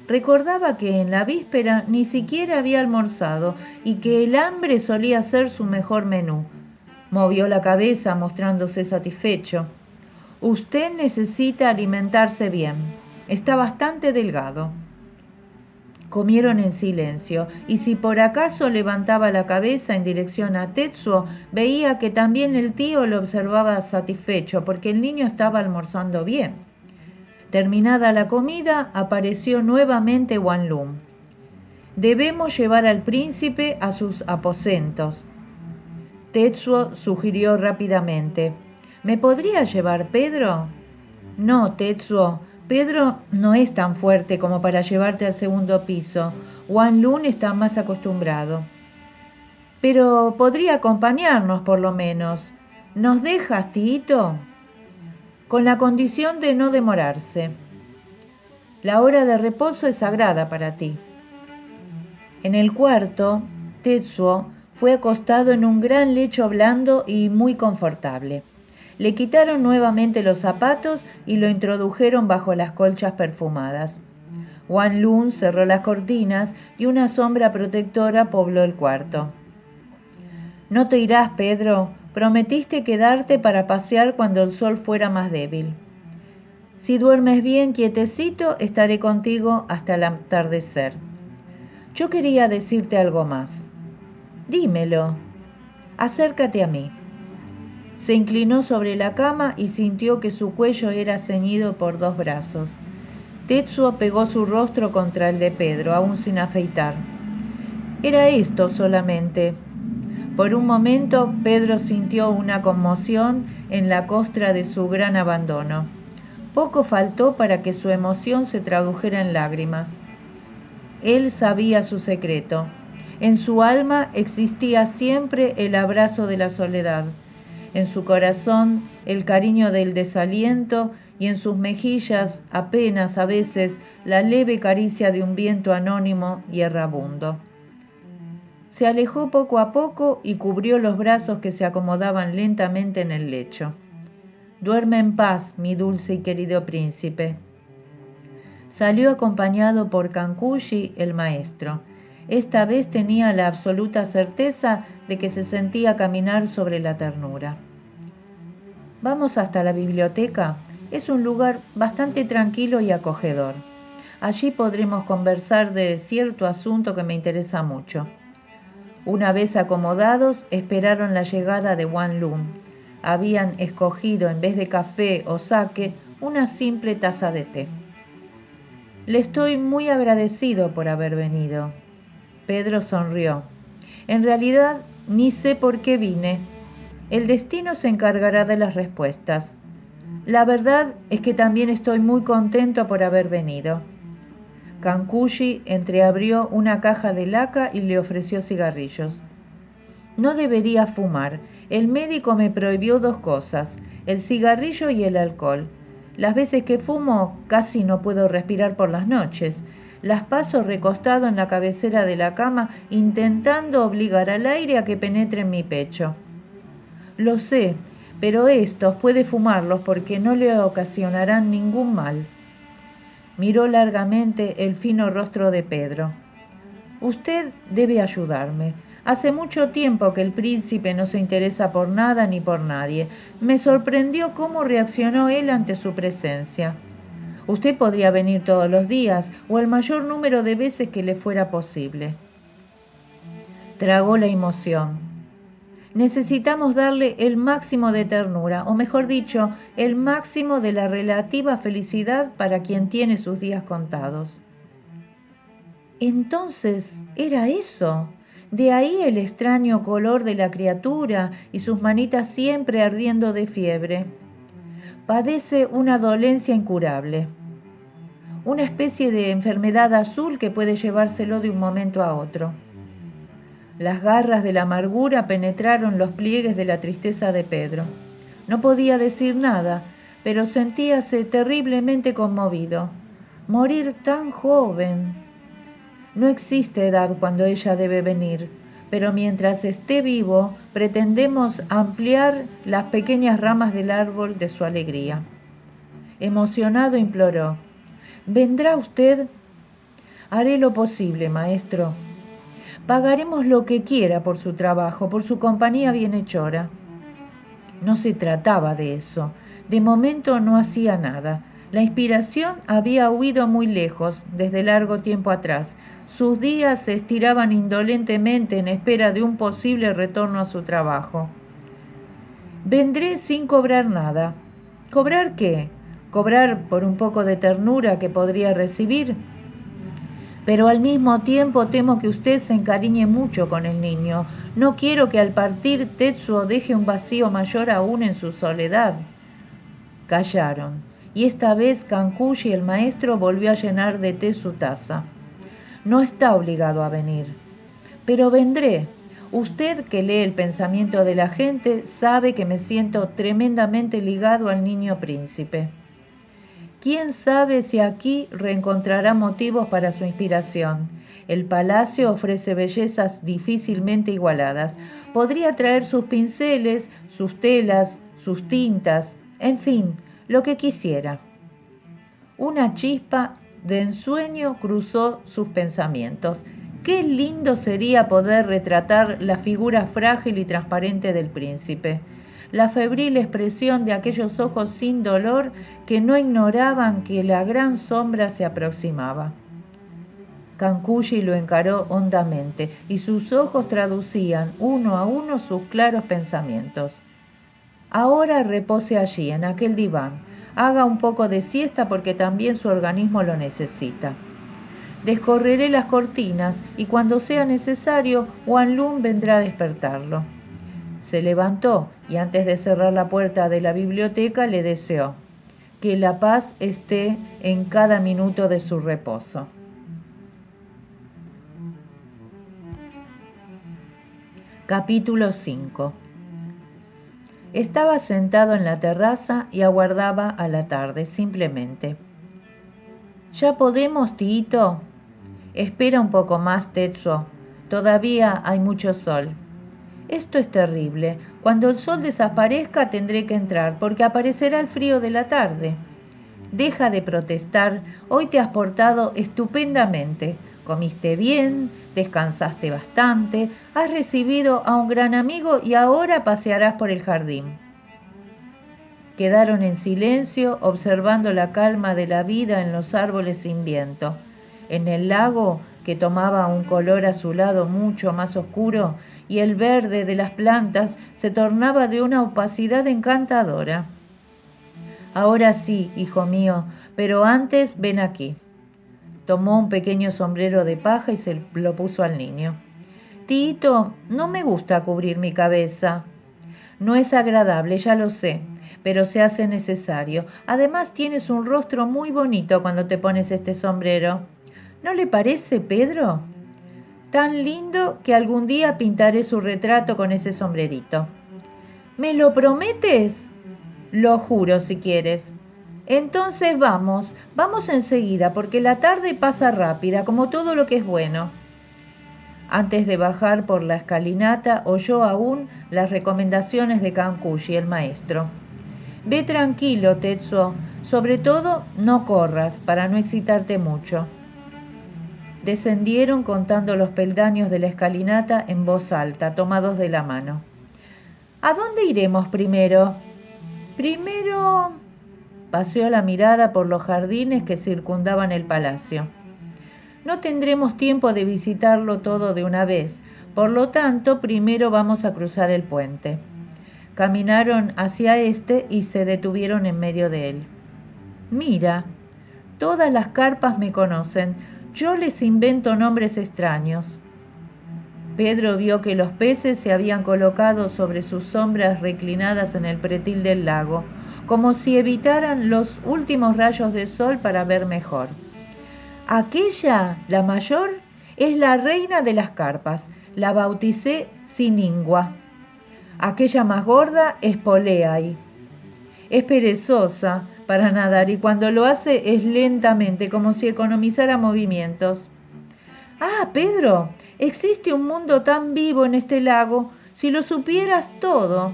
Recordaba que en la víspera ni siquiera había almorzado y que el hambre solía ser su mejor menú. Movió la cabeza mostrándose satisfecho. Usted necesita alimentarse bien. Está bastante delgado. Comieron en silencio, y si por acaso levantaba la cabeza en dirección a Tetsuo, veía que también el tío lo observaba satisfecho, porque el niño estaba almorzando bien. Terminada la comida, apareció nuevamente Wanlun. Debemos llevar al príncipe a sus aposentos. Tetsuo sugirió rápidamente. ¿Me podría llevar Pedro? No, Tetsuo. Pedro no es tan fuerte como para llevarte al segundo piso. Wanlun está más acostumbrado. Pero podría acompañarnos por lo menos. ¿Nos dejas, tíito? Con la condición de no demorarse. La hora de reposo es sagrada para ti. En el cuarto, Tetsuo fue acostado en un gran lecho blando y muy confortable. Le quitaron nuevamente los zapatos y lo introdujeron bajo las colchas perfumadas. Wanlun cerró las cortinas y una sombra protectora pobló el cuarto. No te irás, Pedro. Prometiste quedarte para pasear cuando el sol fuera más débil. Si duermes bien quietecito, estaré contigo hasta el atardecer. Yo quería decirte algo más. Dímelo. Acércate a mí. Se inclinó sobre la cama y sintió que su cuello era ceñido por dos brazos. Tetsuo pegó su rostro contra el de Pedro, aún sin afeitar. Era esto solamente. Por un momento, Pedro sintió una conmoción en la costra de su gran abandono. Poco faltó para que su emoción se tradujera en lágrimas. Él sabía su secreto. En su alma existía siempre el abrazo de la soledad. En su corazón el cariño del desaliento y en sus mejillas apenas a veces la leve caricia de un viento anónimo y errabundo. Se alejó poco a poco y cubrió los brazos que se acomodaban lentamente en el lecho. Duerme en paz, mi dulce y querido príncipe. Salió acompañado por Kankushi, el maestro. Esta vez tenía la absoluta certeza de que se sentía caminar sobre la ternura. Vamos hasta la biblioteca. Es un lugar bastante tranquilo y acogedor. Allí podremos conversar de cierto asunto que me interesa mucho. Una vez acomodados, esperaron la llegada de Wanlun. Habían escogido, en vez de café o sake, una simple taza de té. Le estoy muy agradecido por haber venido. Pedro sonrió. En realidad, ni sé por qué vine. El destino se encargará de las respuestas. La verdad es que también estoy muy contento por haber venido. Kankushi entreabrió una caja de laca y le ofreció cigarrillos. No debería fumar. El médico me prohibió dos cosas, el cigarrillo y el alcohol. Las veces que fumo casi no puedo respirar por las noches. Las paso recostado en la cabecera de la cama intentando obligar al aire a que penetre en mi pecho. Lo sé, pero estos puede fumarlos porque no le ocasionarán ningún mal. Miró largamente el fino rostro de Pedro. Usted debe ayudarme. Hace mucho tiempo que el príncipe no se interesa por nada ni por nadie. Me sorprendió cómo reaccionó él ante su presencia. Usted podría venir todos los días o el mayor número de veces que le fuera posible. Tragó la emoción. Necesitamos darle el máximo de ternura, o mejor dicho, el máximo de la relativa felicidad para quien tiene sus días contados. Entonces, ¿era eso? De ahí el extraño color de la criatura y sus manitas siempre ardiendo de fiebre. Padece una dolencia incurable, una especie de enfermedad azul que puede llevárselo de un momento a otro. Las garras de la amargura penetraron los pliegues de la tristeza de Pedro. No podía decir nada, pero sentíase terriblemente conmovido. Morir tan joven. No existe edad cuando ella debe venir, pero mientras esté vivo, pretendemos ampliar las pequeñas ramas del árbol de su alegría. Emocionado imploró: ¿vendrá usted? Haré lo posible, maestro. Pagaremos lo que quiera por su trabajo, por su compañía bienhechora. No se trataba de eso. De momento no hacía nada. La inspiración había huido muy lejos, desde largo tiempo atrás. Sus días se estiraban indolentemente en espera de un posible retorno a su trabajo. Vendré sin cobrar nada. ¿Cobrar qué? ¿Cobrar por un poco de ternura que podría recibir? Pero al mismo tiempo temo que usted se encariñe mucho con el niño. No quiero que al partir Tetsuo deje un vacío mayor aún en su soledad. Callaron, y esta vez Kankushi, el maestro, volvió a llenar de té su taza. No está obligado a venir. Pero vendré. Usted, que lee el pensamiento de la gente, sabe que me siento tremendamente ligado al niño príncipe. ¿Quién sabe si aquí reencontrará motivos para su inspiración? El palacio ofrece bellezas difícilmente igualadas. Podría traer sus pinceles, sus telas, sus tintas, en fin, lo que quisiera. Una chispa de ensueño cruzó sus pensamientos. Qué lindo sería poder retratar la figura frágil y transparente del príncipe. La febril expresión de aquellos ojos sin dolor que no ignoraban que la gran sombra se aproximaba. Kankushi lo encaró hondamente y sus ojos traducían uno a uno sus claros pensamientos. Ahora repose allí, en aquel diván. Haga un poco de siesta porque también su organismo lo necesita. Descorreré las cortinas y cuando sea necesario, Wanlun vendrá a despertarlo. Se levantó y antes de cerrar la puerta de la biblioteca le deseó que la paz esté en cada minuto de su reposo. Capítulo 5. Estaba sentado en la terraza y aguardaba a la tarde, simplemente. ¿Ya podemos, Tiito? Espera un poco más, Tetsuo. Todavía hay mucho sol. Esto es terrible. Cuando el sol desaparezca tendré que entrar, porque aparecerá el frío de la tarde. Deja de protestar. Hoy te has portado estupendamente. Comiste bien, descansaste bastante, has recibido a un gran amigo y ahora pasearás por el jardín. Quedaron en silencio, observando la calma de la vida en los árboles sin viento. En el lago, que tomaba un color azulado mucho más oscuro, y el verde de las plantas se tornaba de una opacidad encantadora. Ahora sí, hijo mío, pero antes ven aquí. Tomó un pequeño sombrero de paja y se lo puso al niño. Tito, no me gusta cubrir mi cabeza. No es agradable, ya lo sé, pero se hace necesario. Además tienes un rostro muy bonito cuando te pones este sombrero. ¿No le parece, Pedro? Tan lindo que algún día pintaré su retrato con ese sombrerito. ¿Me lo prometes? Lo juro si quieres. Entonces vamos enseguida, porque la tarde pasa rápida, como todo lo que es bueno. Antes de bajar por la escalinata, oyó aún las recomendaciones de Kankushi, el maestro. Ve tranquilo, Tetsuo. Sobre todo, no corras, para no excitarte mucho. Descendieron contando los peldaños de la escalinata en voz alta, tomados de la mano. ¿A dónde iremos primero? Primero... Paseó la mirada por los jardines que circundaban el palacio. No tendremos tiempo de visitarlo todo de una vez, por lo tanto, primero vamos a cruzar el puente. Caminaron hacia este y se detuvieron en medio de él. Mira, todas las carpas me conocen. Yo les invento nombres extraños. Pedro vio que los peces se habían colocado sobre sus sombras reclinadas en el pretil del lago, como si evitaran los últimos rayos de sol para ver mejor. Aquella, la mayor, es la reina de las carpas. La bauticé Siningua. Aquella más gorda es Poleai. Es perezosa para nadar y cuando lo hace es lentamente, como si economizara movimientos. Ah, Pedro, existe un mundo tan vivo en este lago. Si lo supieras todo.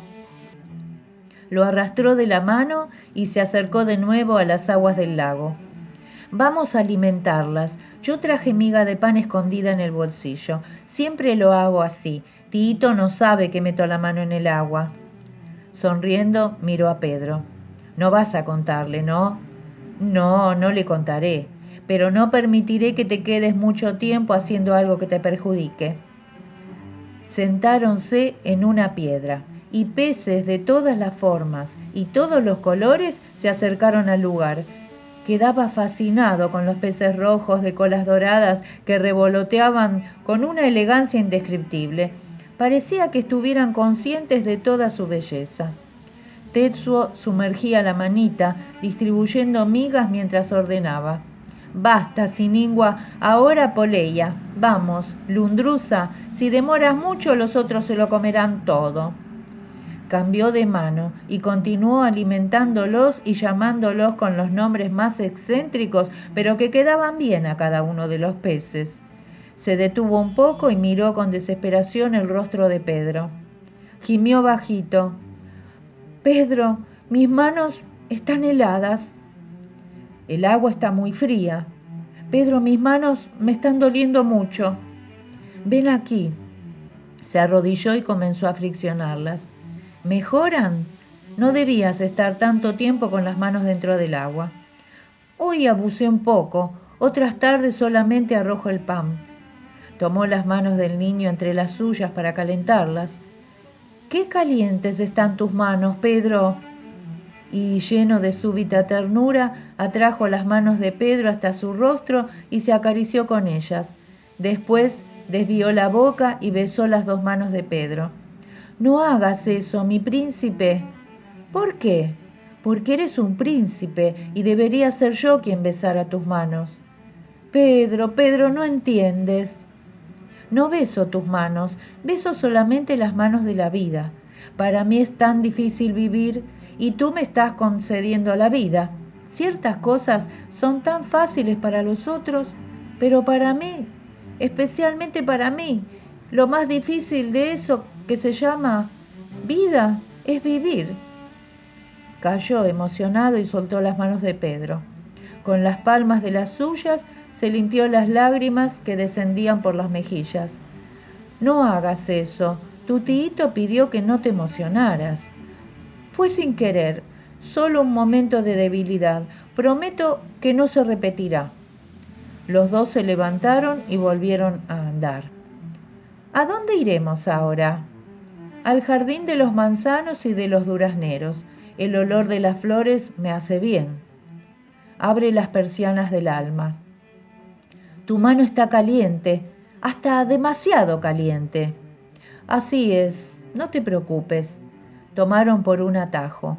Lo arrastró de la mano y se acercó de nuevo a las aguas del lago. Vamos a alimentarlas. Yo traje miga de pan escondida en el bolsillo. Siempre lo hago así. Tito no sabe que meto la mano en el agua. Sonriendo, miró a Pedro. No vas a contarle, ¿no? No, no le contaré. Pero no permitiré que te quedes mucho tiempo haciendo algo que te perjudique. Sentáronse en una piedra y peces de todas las formas y todos los colores se acercaron al lugar. Quedaba fascinado con los peces rojos de colas doradas que revoloteaban con una elegancia indescriptible. Parecía que estuvieran conscientes de toda su belleza. Tetsuo sumergía la manita, distribuyendo migas mientras ordenaba. Basta, Siningua, ahora Poleia. Vamos, Lundrusa, si demoras mucho los otros se lo comerán todo. Cambió de mano y continuó alimentándolos y llamándolos con los nombres más excéntricos, pero que quedaban bien a cada uno de los peces. Se detuvo un poco y miró con desesperación el rostro de Pedro. Gimió bajito. Pedro, mis manos están heladas. El agua está muy fría. Pedro, mis manos me están doliendo mucho. Ven aquí. Se arrodilló y comenzó a friccionarlas. ¿Mejoran? No debías estar tanto tiempo con las manos dentro del agua. Hoy abusé un poco, otras tardes solamente arrojo el pan. Tomó las manos del niño entre las suyas para calentarlas. ¡Qué calientes están tus manos, Pedro! Y lleno de súbita ternura, atrajo las manos de Pedro hasta su rostro y se acarició con ellas. Después desvió la boca y besó las dos manos de Pedro. No hagas eso, mi príncipe. ¿Por qué? Porque eres un príncipe y debería ser yo quien besara tus manos. Pedro, Pedro, no entiendes. No beso tus manos, beso solamente las manos de la vida. Para mí es tan difícil vivir y tú me estás concediendo la vida. Ciertas cosas son tan fáciles para los otros, pero para mí, especialmente para mí, lo más difícil de eso que se llama vida es vivir. Cayó emocionado y soltó las manos de Pedro. Con las palmas de las suyas se limpió las lágrimas que descendían por las mejillas. No hagas eso. Tu tíito pidió que no te emocionaras. Fue sin querer, solo un momento de debilidad. Prometo que no se repetirá. Los dos se levantaron y volvieron a andar. ¿A dónde iremos ahora? Al jardín de los manzanos y de los durazneros. El olor de las flores me hace bien. Abre las persianas del alma. Tu mano está caliente, hasta demasiado caliente. Así es, no te preocupes. Tomaron por un atajo.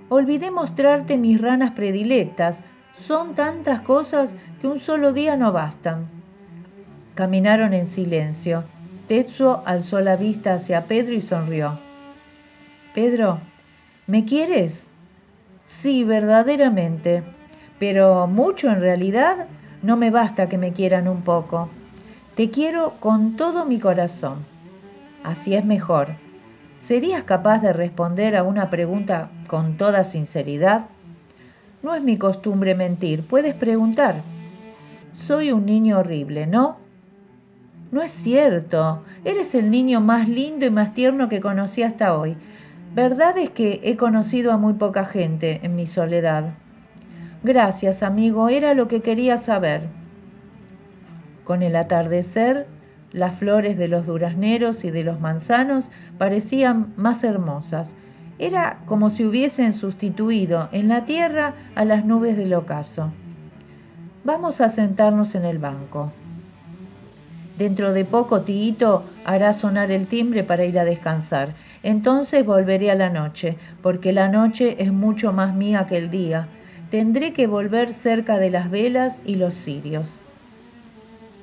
Olvidé mostrarte mis ranas predilectas. Son tantas cosas que un solo día no bastan. Caminaron en silencio. Tetsuo alzó la vista hacia Pedro y sonrió. Pedro, ¿me quieres? Sí, verdaderamente, pero mucho en realidad no me basta que me quieran un poco. Te quiero con todo mi corazón. Así es mejor. ¿Serías capaz de responder a una pregunta con toda sinceridad? No es mi costumbre mentir, puedes preguntar. Soy un niño horrible, ¿no? No es cierto. Eres el niño más lindo y más tierno que conocí hasta hoy. Verdad es que he conocido a muy poca gente en mi soledad. Gracias, amigo, era lo que quería saber. Con el atardecer, las flores de los durazneros y de los manzanos parecían más hermosas. Era como si hubiesen sustituido en la tierra a las nubes del ocaso. Vamos a sentarnos en el banco. Dentro de poco Tiito hará sonar el timbre para ir a descansar. Entonces volveré a la noche, porque la noche es mucho más mía que el día. Tendré que volver cerca de las velas y los cirios.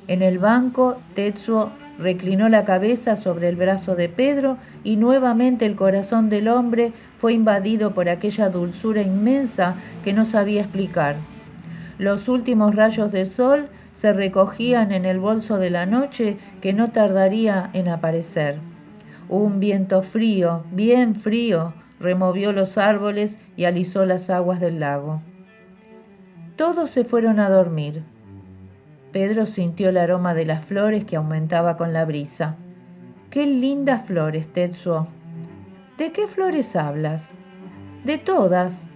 En el banco, Tetsuo reclinó la cabeza sobre el brazo de Pedro y nuevamente el corazón del hombre fue invadido por aquella dulzura inmensa que no sabía explicar. Los últimos rayos de sol se recogían en el bolso de la noche que no tardaría en aparecer. Un viento frío, bien frío, removió los árboles y alisó las aguas del lago. Todos se fueron a dormir. Pedro sintió el aroma de las flores que aumentaba con la brisa. ¡Qué lindas flores, Tetsuo! ¿De qué flores hablas? De todas.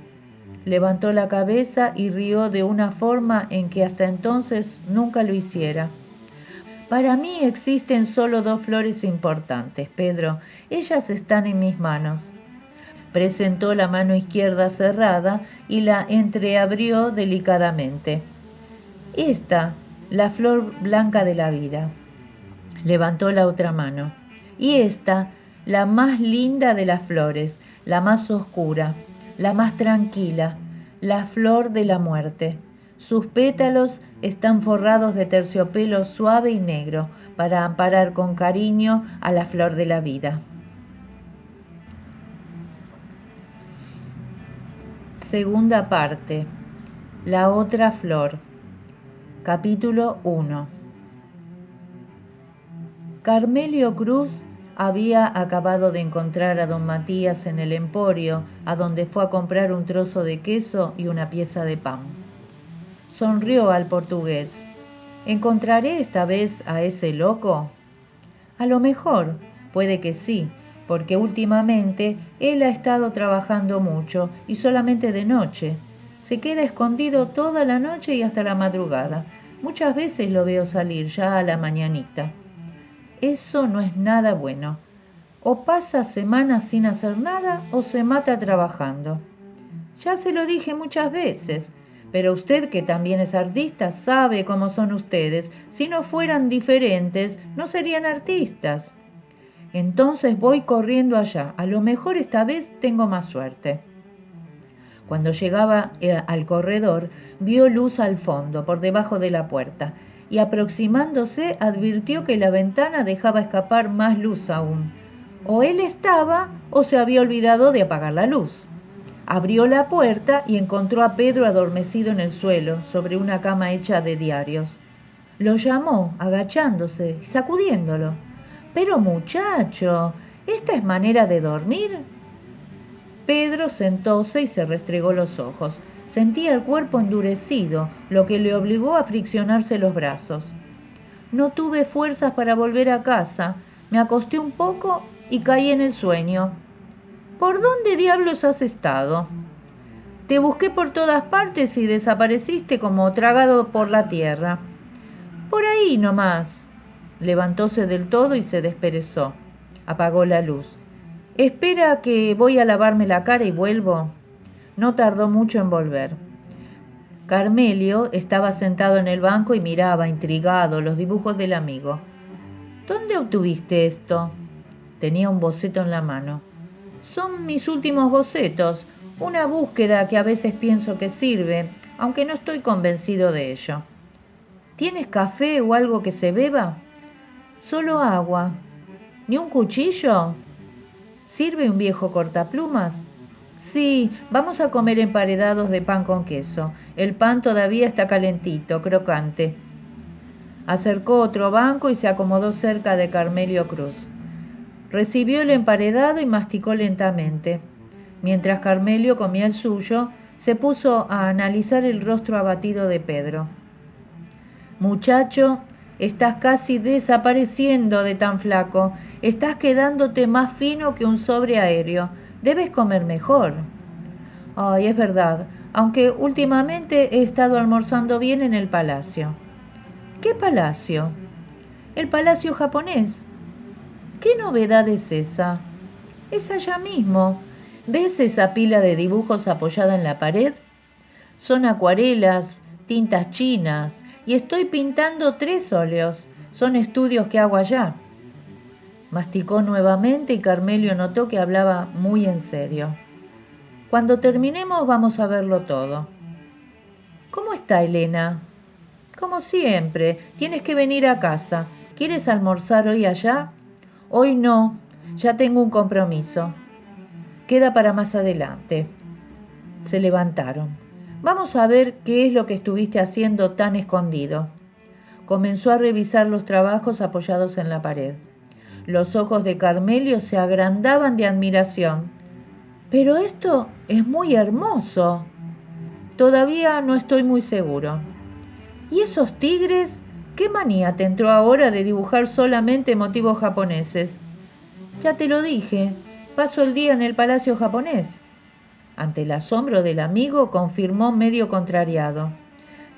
Levantó la cabeza y rió de una forma en que hasta entonces nunca lo hiciera. Para mí existen solo dos flores importantes, Pedro. Ellas están en mis manos. Presentó la mano izquierda cerrada y la entreabrió delicadamente. Esta, la flor blanca de la vida. Levantó la otra mano. Y esta, la más linda de las flores, la más oscura, la más tranquila, la flor de la muerte. Sus pétalos están forrados de terciopelo suave y negro para amparar con cariño a la flor de la vida. Segunda parte. La otra flor. Capítulo 1. Carmelio Cruz había acabado de encontrar a don Matías en el emporio, a donde fue a comprar un trozo de queso y una pieza de pan. Sonrió al portugués. ¿Encontraré esta vez a ese loco? A lo mejor, puede que sí, porque últimamente él ha estado trabajando mucho y solamente de noche. Se queda escondido toda la noche y hasta la madrugada. Muchas veces lo veo salir ya a la mañanita. Eso no es nada bueno. O pasa semanas sin hacer nada o se mata trabajando. Ya se lo dije muchas veces, pero usted que también es artista sabe cómo son ustedes. Si no fueran diferentes, no serían artistas. Entonces voy corriendo allá. A lo mejor esta vez tengo más suerte. Cuando llegaba al corredor, vio luz al fondo, por debajo de la puerta, y aproximándose advirtió que la ventana dejaba escapar más luz aún. O él estaba o se había olvidado de apagar la luz. Abrió la puerta y encontró a Pedro adormecido en el suelo, sobre una cama hecha de diarios. Lo llamó, agachándose y sacudiéndolo. «Pero muchacho, ¿esta es manera de dormir?» Pedro sentóse y se restregó los ojos. Sentía el cuerpo endurecido, lo que le obligó a friccionarse los brazos. No tuve fuerzas para volver a casa. Me acosté un poco y caí en el sueño. ¿Por dónde diablos has estado? Te busqué por todas partes y desapareciste como tragado por la tierra. Por ahí nomás. Levantóse del todo y se desperezó. Apagó la luz. Espera que voy a lavarme la cara y vuelvo. No tardó mucho en volver. Carmelio estaba sentado en el banco y miraba, intrigado, los dibujos del amigo. ¿Dónde obtuviste esto? Tenía un boceto en la mano. Son mis últimos bocetos, una búsqueda que a veces pienso que sirve, aunque no estoy convencido de ello. ¿Tienes café o algo que se beba? Solo agua. ¿Ni un cuchillo? ¿Sirve un viejo cortaplumas? Sí, vamos a comer emparedados de pan con queso. El pan todavía está calentito, crocante. Acercó otro banco y se acomodó cerca de Carmelio Cruz. Recibió el emparedado y masticó lentamente. Mientras Carmelio comía el suyo, se puso a analizar el rostro abatido de Pedro. Muchacho, estás casi desapareciendo de tan flaco. Estás quedándote más fino que un sobre aéreo. Debes comer mejor. Ay, es verdad, aunque últimamente he estado almorzando bien en el palacio. ¿Qué palacio? El palacio japonés. ¿Qué novedad es esa? Es allá mismo. ¿Ves esa pila de dibujos apoyada en la pared? Son acuarelas, tintas chinas, y estoy pintando 3 óleos. Son estudios que hago allá. Masticó nuevamente y Carmelio notó que hablaba muy en serio. Cuando terminemos vamos a verlo todo. ¿Cómo está Elena? Como siempre, tienes que venir a casa. ¿Quieres almorzar hoy allá? Hoy no, ya tengo un compromiso. Queda para más adelante. Se levantaron. Vamos a ver qué es lo que estuviste haciendo tan escondido. Comenzó a revisar los trabajos apoyados en la pared. Los ojos de Carmelio se agrandaban de admiración. Pero esto es muy hermoso. Todavía no estoy muy seguro. ¿Y esos tigres? ¿Qué manía te entró ahora de dibujar solamente motivos japoneses? Ya te lo dije, paso el día en el palacio japonés. Ante el asombro del amigo, confirmó medio contrariado.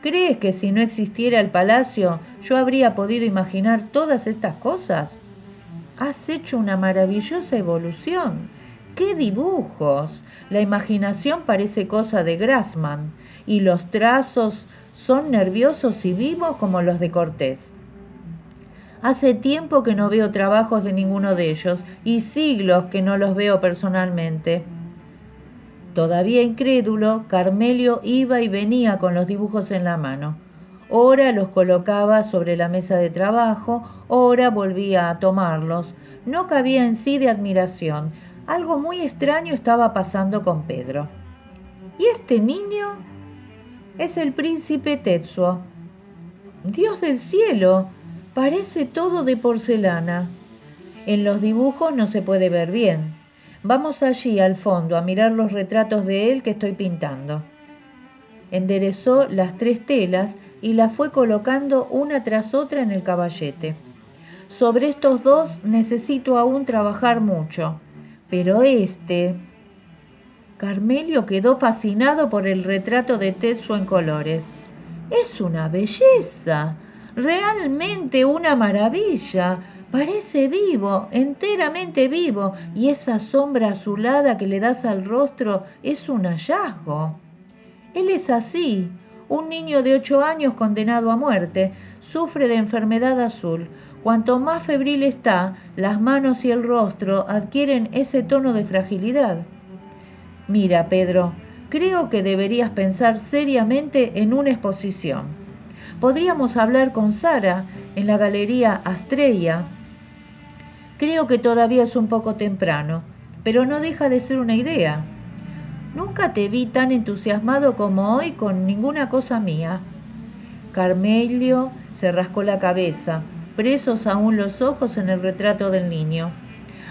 ¿Crees que si no existiera el palacio, yo habría podido imaginar todas estas cosas? Has hecho una maravillosa evolución. ¡Qué dibujos! La imaginación parece cosa de Grassman, y los trazos son nerviosos y vivos como los de Cortés. Hace tiempo que no veo trabajos de ninguno de ellos, y siglos que no los veo personalmente. Todavía incrédulo, Carmelio iba y venía con los dibujos en la mano. Ora los colocaba sobre la mesa de trabajo, ora volvía a tomarlos. No cabía en sí de admiración. Algo muy extraño estaba pasando con Pedro. ¿Y este niño? Es el príncipe Tetsuo. ¡Dios del cielo! Parece todo de porcelana. En los dibujos no se puede ver bien. Vamos allí al fondo a mirar los retratos de él que estoy pintando. Enderezó las 3 telas y las fue colocando una tras otra en el caballete. Sobre estos 2 necesito aún trabajar mucho, pero Carmelio quedó fascinado por el retrato de Tetsuo en colores. ¡Es una belleza! ¡Realmente una maravilla! Parece vivo, enteramente vivo, y esa sombra azulada que le das al rostro es un hallazgo. Él es así, un niño de 8 años condenado a muerte, sufre de enfermedad azul. Cuanto más febril está, las manos y el rostro adquieren ese tono de fragilidad. Mira, Pedro, creo que deberías pensar seriamente en una exposición. Podríamos hablar con Sara en la Galería Astreya. Creo que todavía es un poco temprano, pero no deja de ser una idea. Nunca te vi tan entusiasmado como hoy con ninguna cosa mía. Carmelio se rascó la cabeza, presos aún los ojos en el retrato del niño.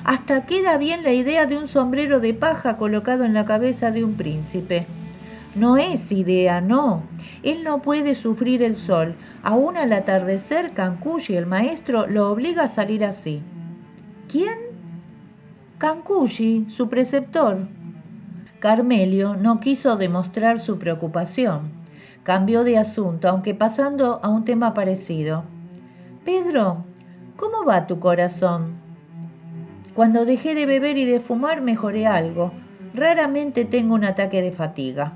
Hasta queda bien la idea de un sombrero de paja colocado en la cabeza de un príncipe. No es idea, no. Él no puede sufrir el sol. Aún al atardecer, Kankushi, el maestro, lo obliga a salir así. ¿Quién? Kankushi, su preceptor. Carmelio no quiso demostrar su preocupación. Cambió de asunto, aunque pasando a un tema parecido. Pedro, ¿cómo va tu corazón? Cuando dejé de beber y de fumar mejoré algo. Raramente tengo un ataque de fatiga.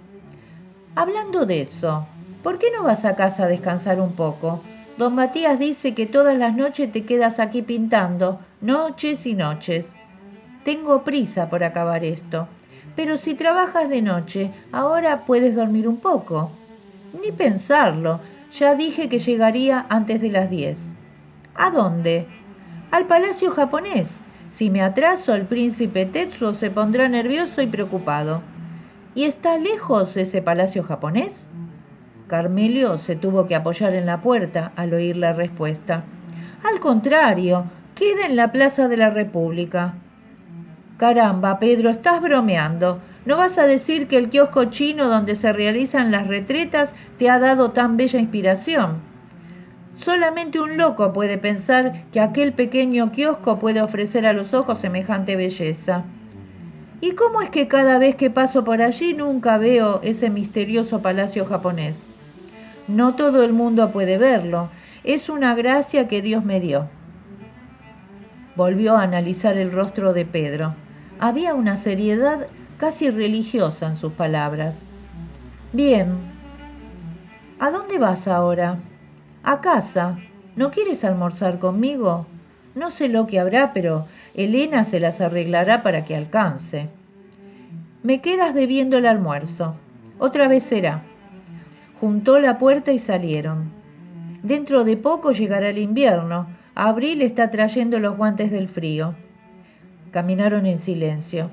Hablando de eso, ¿por qué no vas a casa a descansar un poco? Don Matías dice que todas las noches te quedas aquí pintando, noches y noches. Tengo prisa por acabar esto. Pero si trabajas de noche, ahora puedes dormir un poco. Ni pensarlo, ya dije que llegaría antes de las 10. ¿A dónde? Al palacio japonés. Si me atraso, el príncipe Tetsuo se pondrá nervioso y preocupado. ¿Y está lejos ese palacio japonés? Carmelio se tuvo que apoyar en la puerta al oír la respuesta. Al contrario, queda en la Plaza de la República. Caramba, Pedro, estás bromeando. ¿No vas a decir que el kiosco chino donde se realizan las retretas te ha dado tan bella inspiración? Solamente un loco puede pensar que aquel pequeño kiosco puede ofrecer a los ojos semejante belleza. ¿Y cómo es que cada vez que paso por allí nunca veo ese misterioso palacio japonés? No todo el mundo puede verlo. Es una gracia que Dios me dio. Volvió a analizar el rostro de Pedro. Había una seriedad casi religiosa en sus palabras. Bien. ¿A dónde vas ahora? A casa. ¿No quieres almorzar conmigo? No sé lo que habrá, pero Elena se las arreglará para que alcance. Me quedas debiendo el almuerzo. Otra vez será. Juntó la puerta y salieron. Dentro de poco llegará el invierno. Abril está trayendo los guantes del frío. Caminaron en silencio.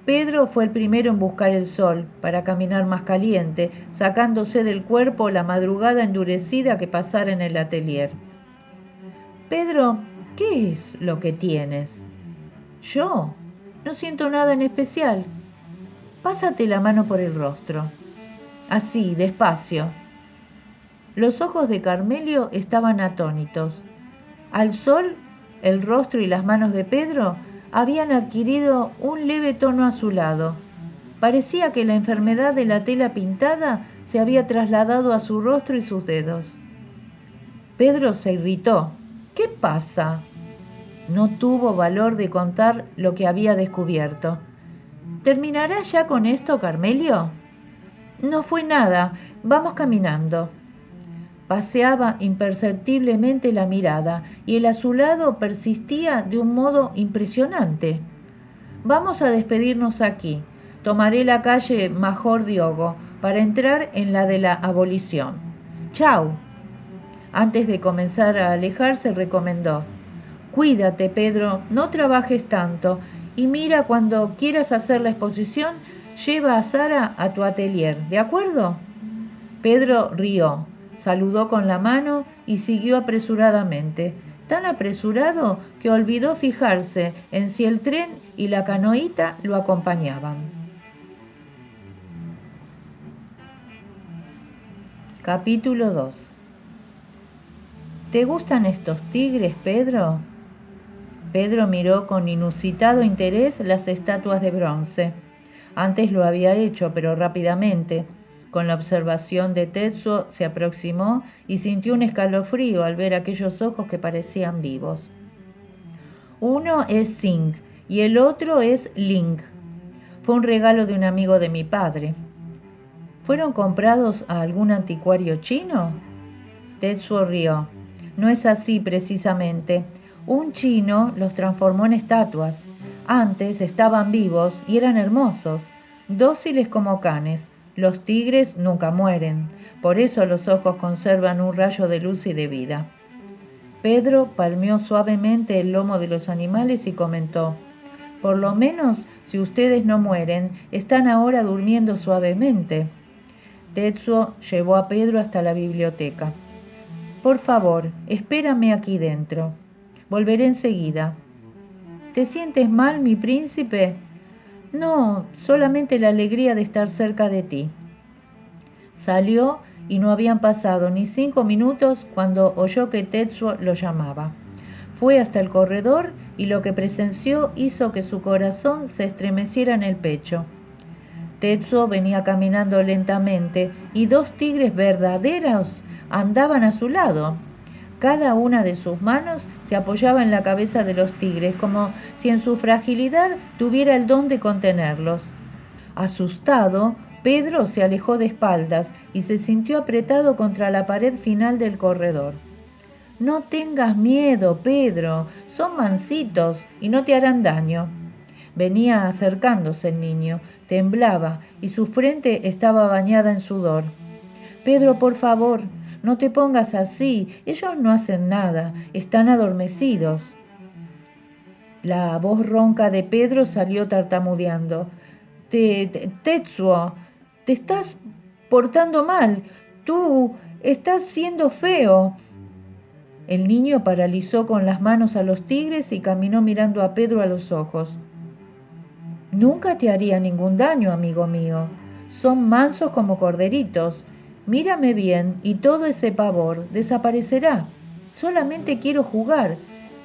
Pedro fue el primero en buscar el sol, para caminar más caliente, sacándose del cuerpo la madrugada endurecida que pasara en el atelier. Pedro, ¿qué es lo que tienes? ¿Yo? No siento nada en especial. Pásate la mano por el rostro. Así, despacio. Los ojos de Carmelio estaban atónitos. Al sol, el rostro y las manos de Pedro habían adquirido un leve tono azulado. Parecía que la enfermedad de la tela pintada se había trasladado a su rostro y sus dedos. Pedro se irritó. ¿Qué pasa? No tuvo valor de contar lo que había descubierto. ¿Terminarás ya con esto, Carmelio? No fue nada. Vamos caminando. Paseaba imperceptiblemente la mirada y el azulado persistía de un modo impresionante. Vamos a despedirnos aquí. Tomaré la calle Major Diogo para entrar en la de la abolición. ¡Chao! Antes de comenzar a alejarse, recomendó. Cuídate, Pedro, no trabajes tanto y mira, cuando quieras hacer la exposición, lleva a Sara a tu atelier, ¿de acuerdo? Pedro rió. Saludó con la mano y siguió apresuradamente, tan apresurado que olvidó fijarse en si el tren y la canoita lo acompañaban. Capítulo 2. ¿Te gustan estos tigres, Pedro? Pedro miró con inusitado interés las estatuas de bronce. Antes lo había hecho, pero rápidamente. Con la observación de Tetsuo se aproximó y sintió un escalofrío al ver aquellos ojos que parecían vivos. Uno es Sing y el otro es Ling. Fue un regalo de un amigo de mi padre. ¿Fueron comprados a algún anticuario chino? Tetsuo rió. No es así precisamente. Un chino los transformó en estatuas. Antes estaban vivos y eran hermosos, dóciles como canes. Los tigres nunca mueren, por eso los ojos conservan un rayo de luz y de vida. Pedro palmeó suavemente el lomo de los animales y comentó, por lo menos, si ustedes no mueren, están ahora durmiendo suavemente. Tetsuo llevó a Pedro hasta la biblioteca. Por favor, espérame aquí dentro. Volveré enseguida. ¿Te sientes mal, mi príncipe? No, solamente la alegría de estar cerca de ti. Salió y no habían pasado ni 5 minutos cuando oyó que Tetsuo lo llamaba. Fue hasta el corredor y lo que presenció hizo que su corazón se estremeciera en el pecho. Tetsuo venía caminando lentamente y 2 tigres verdaderos andaban a su lado. Cada una de sus manos se apoyaba en la cabeza de los tigres, como si en su fragilidad tuviera el don de contenerlos. Asustado, Pedro se alejó de espaldas y se sintió apretado contra la pared final del corredor. No tengas miedo, Pedro, son mansitos y no te harán daño. Venía acercándose el niño, temblaba y su frente estaba bañada en sudor. Pedro, por favor, no te pongas así, ellos no hacen nada, están adormecidos. La voz ronca de Pedro salió tartamudeando. Tetsuo, te estás portando mal. Tú estás siendo feo. El niño paralizó con las manos a los tigres y caminó mirando a Pedro a los ojos. Nunca te haría ningún daño, amigo mío. Son mansos como corderitos. Mírame bien y todo ese pavor desaparecerá. Solamente quiero jugar.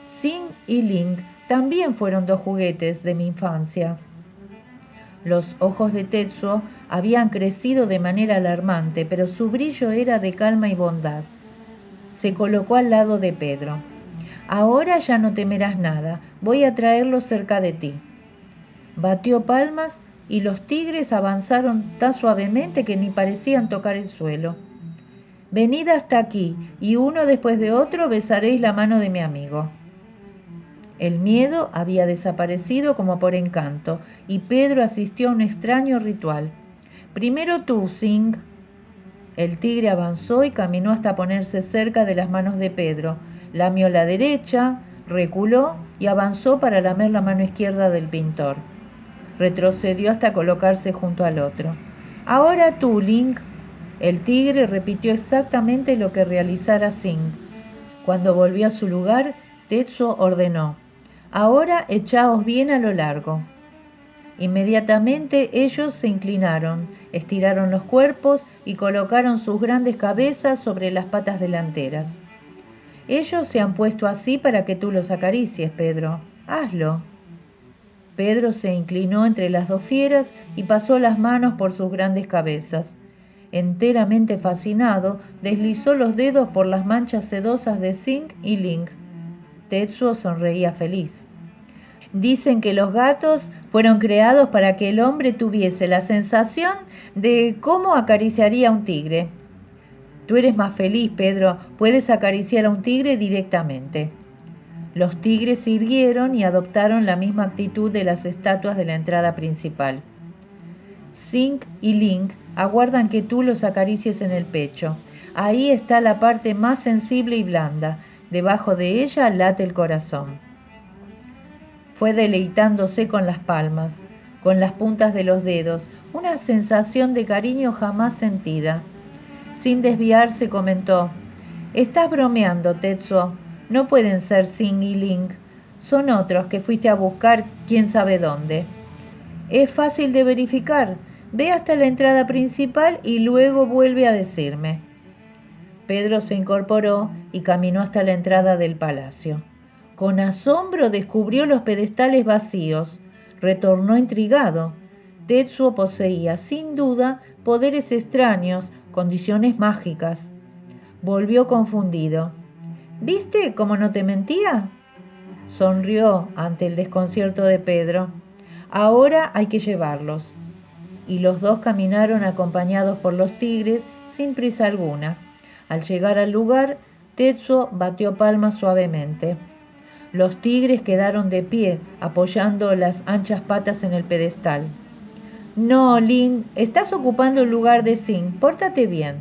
Sing y Ling también fueron dos juguetes de mi infancia. Los ojos de Tetsuo habían crecido de manera alarmante, pero su brillo era de calma y bondad. Se colocó al lado de Pedro. Ahora ya no temerás nada. Voy a traerlo cerca de ti. Batió palmas y los tigres avanzaron tan suavemente que ni parecían tocar el suelo. Venid hasta aquí y uno después de otro besaréis la mano de mi amigo. El miedo había desaparecido como por encanto y Pedro asistió a un extraño ritual. Primero tú, Sing. El tigre avanzó y caminó hasta ponerse cerca de las manos de Pedro. Lamió la derecha, reculó y avanzó para lamer la mano izquierda del pintor. Retrocedió hasta colocarse junto al otro. Ahora tú, Ling. El tigre repitió exactamente lo que realizara Sing. Cuando volvió a su lugar, Tetsuo ordenó: ahora echaos bien a lo largo. Inmediatamente ellos se inclinaron, estiraron los cuerpos y colocaron sus grandes cabezas sobre las patas delanteras. Ellos se han puesto así para que tú los acaricies, Pedro. Hazlo. Pedro se inclinó entre las dos fieras y pasó las manos por sus grandes cabezas. Enteramente fascinado, deslizó los dedos por las manchas sedosas de Sing y Ling. Tetsuo sonreía feliz. Dicen que los gatos fueron creados para que el hombre tuviese la sensación de cómo acariciaría a un tigre. Tú eres más feliz, Pedro, puedes acariciar a un tigre directamente. Los tigres se irguieron y adoptaron la misma actitud de las estatuas de la entrada principal. Sing y Ling aguardan que tú los acaricies en el pecho. Ahí está la parte más sensible y blanda. Debajo de ella late el corazón. Fue deleitándose con las palmas, con las puntas de los dedos, una sensación de cariño jamás sentida. Sin desviarse comentó: estás bromeando, Tetsuo. No pueden ser Sing y Ling. Son otros que fuiste a buscar quién sabe dónde. Es fácil de verificar. Ve hasta la entrada principal y luego vuelve a decirme. Pedro se incorporó y caminó hasta la entrada del palacio. Con asombro descubrió los pedestales vacíos. Retornó intrigado. Tetsuo poseía, sin duda, poderes extraños, condiciones mágicas. Volvió confundido. ¿Viste cómo no te mentía? Sonrió ante el desconcierto de Pedro. Ahora hay que llevarlos. Y los dos caminaron acompañados por los tigres sin prisa alguna. Al llegar al lugar, Tetsuo batió palmas suavemente. Los tigres quedaron de pie, apoyando las anchas patas en el pedestal. No, Ling, estás ocupando el lugar de Sing, pórtate bien.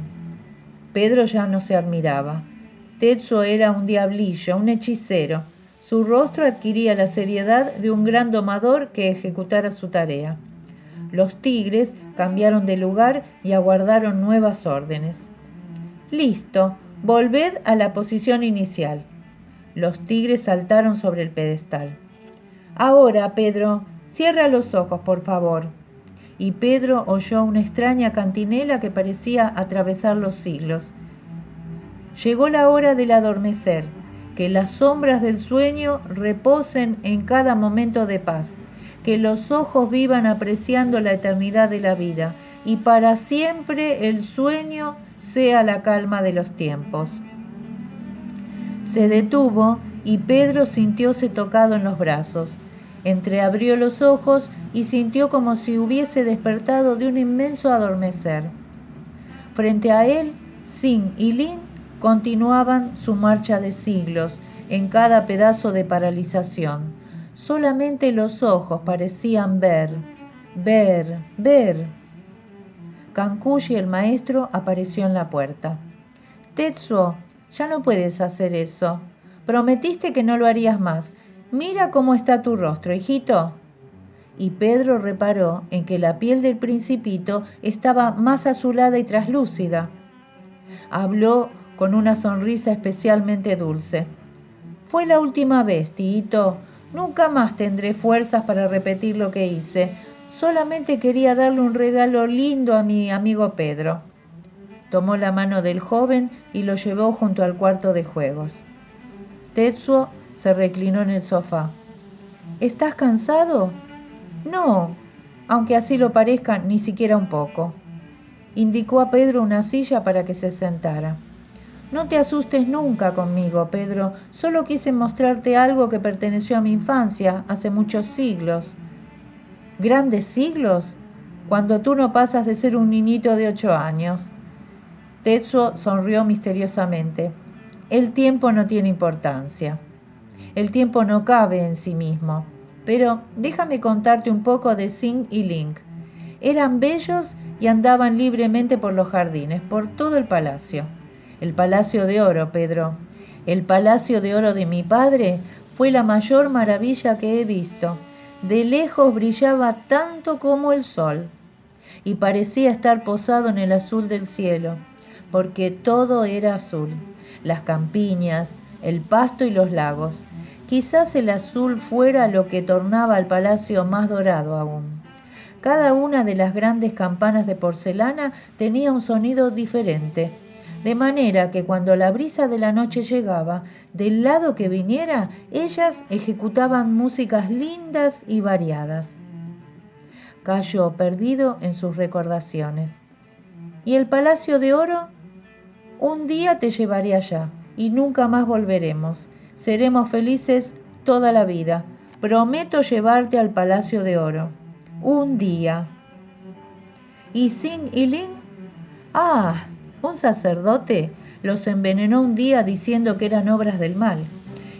Pedro ya no se admiraba. Tetsuo era un diablillo, un hechicero. Su rostro adquiría la seriedad de un gran domador que ejecutara su tarea. Los tigres cambiaron de lugar y aguardaron nuevas órdenes. Listo, volved a la posición inicial. Los tigres saltaron sobre el pedestal. Ahora, Pedro, cierra los ojos, por favor. Y Pedro oyó una extraña cantinela que parecía atravesar los siglos. Llegó la hora del adormecer, que las sombras del sueño reposen en cada momento de paz, que los ojos vivan apreciando la eternidad de la vida, y para siempre el sueño sea la calma de los tiempos. Se detuvo y Pedro sintióse tocado en los brazos. Entreabrió los ojos y sintió como si hubiese despertado de un inmenso adormecer. Frente a él, Sing y Ling continuaban su marcha de siglos en cada pedazo de paralización. Solamente los ojos parecían ver. Kankushi, el maestro, apareció en la puerta. Tetsuo, ya no puedes hacer eso. Prometiste que no lo harías más. Mira cómo está tu rostro, hijito. Y Pedro reparó en que la piel del principito estaba más azulada y traslúcida. Habló con una sonrisa especialmente dulce. Fue la última vez, tito. Nunca más tendré fuerzas para repetir lo que hice. Solamente quería darle un regalo lindo a mi amigo Pedro. Tomó la mano del joven y lo llevó junto al cuarto de juegos. Tetsuo se reclinó en el sofá. ¿Estás cansado? No, aunque así lo parezca, ni siquiera un poco. Indicó a Pedro una silla para que se sentara. No te asustes nunca conmigo, Pedro. Solo quise mostrarte algo que perteneció a mi infancia, hace muchos siglos. ¿Grandes siglos? Cuando tú no pasas de ser un niñito de 8 años. Tetsuo sonrió misteriosamente. El tiempo no tiene importancia. El tiempo no cabe en sí mismo. Pero déjame contarte un poco de Xing y Ling. Eran bellos y andaban libremente por los jardines, por todo el palacio. El palacio de oro, Pedro. El palacio de oro de mi padre fue la mayor maravilla que he visto. De lejos brillaba tanto como el sol y parecía estar posado en el azul del cielo, porque todo era azul, las campiñas, el pasto y los lagos. Quizás el azul fuera lo que tornaba al palacio más dorado aún. Cada una de las grandes campanas de porcelana tenía un sonido diferente, de manera que cuando la brisa de la noche llegaba, del lado que viniera, ellas ejecutaban músicas lindas y variadas. Cayó perdido en sus recordaciones. ¿Y el Palacio de Oro? Un día te llevaré allá y nunca más volveremos. Seremos felices toda la vida. Prometo llevarte al Palacio de Oro. Un día. ¿Y Xing y Ling? Ah, un sacerdote los envenenó un día diciendo que eran obras del mal.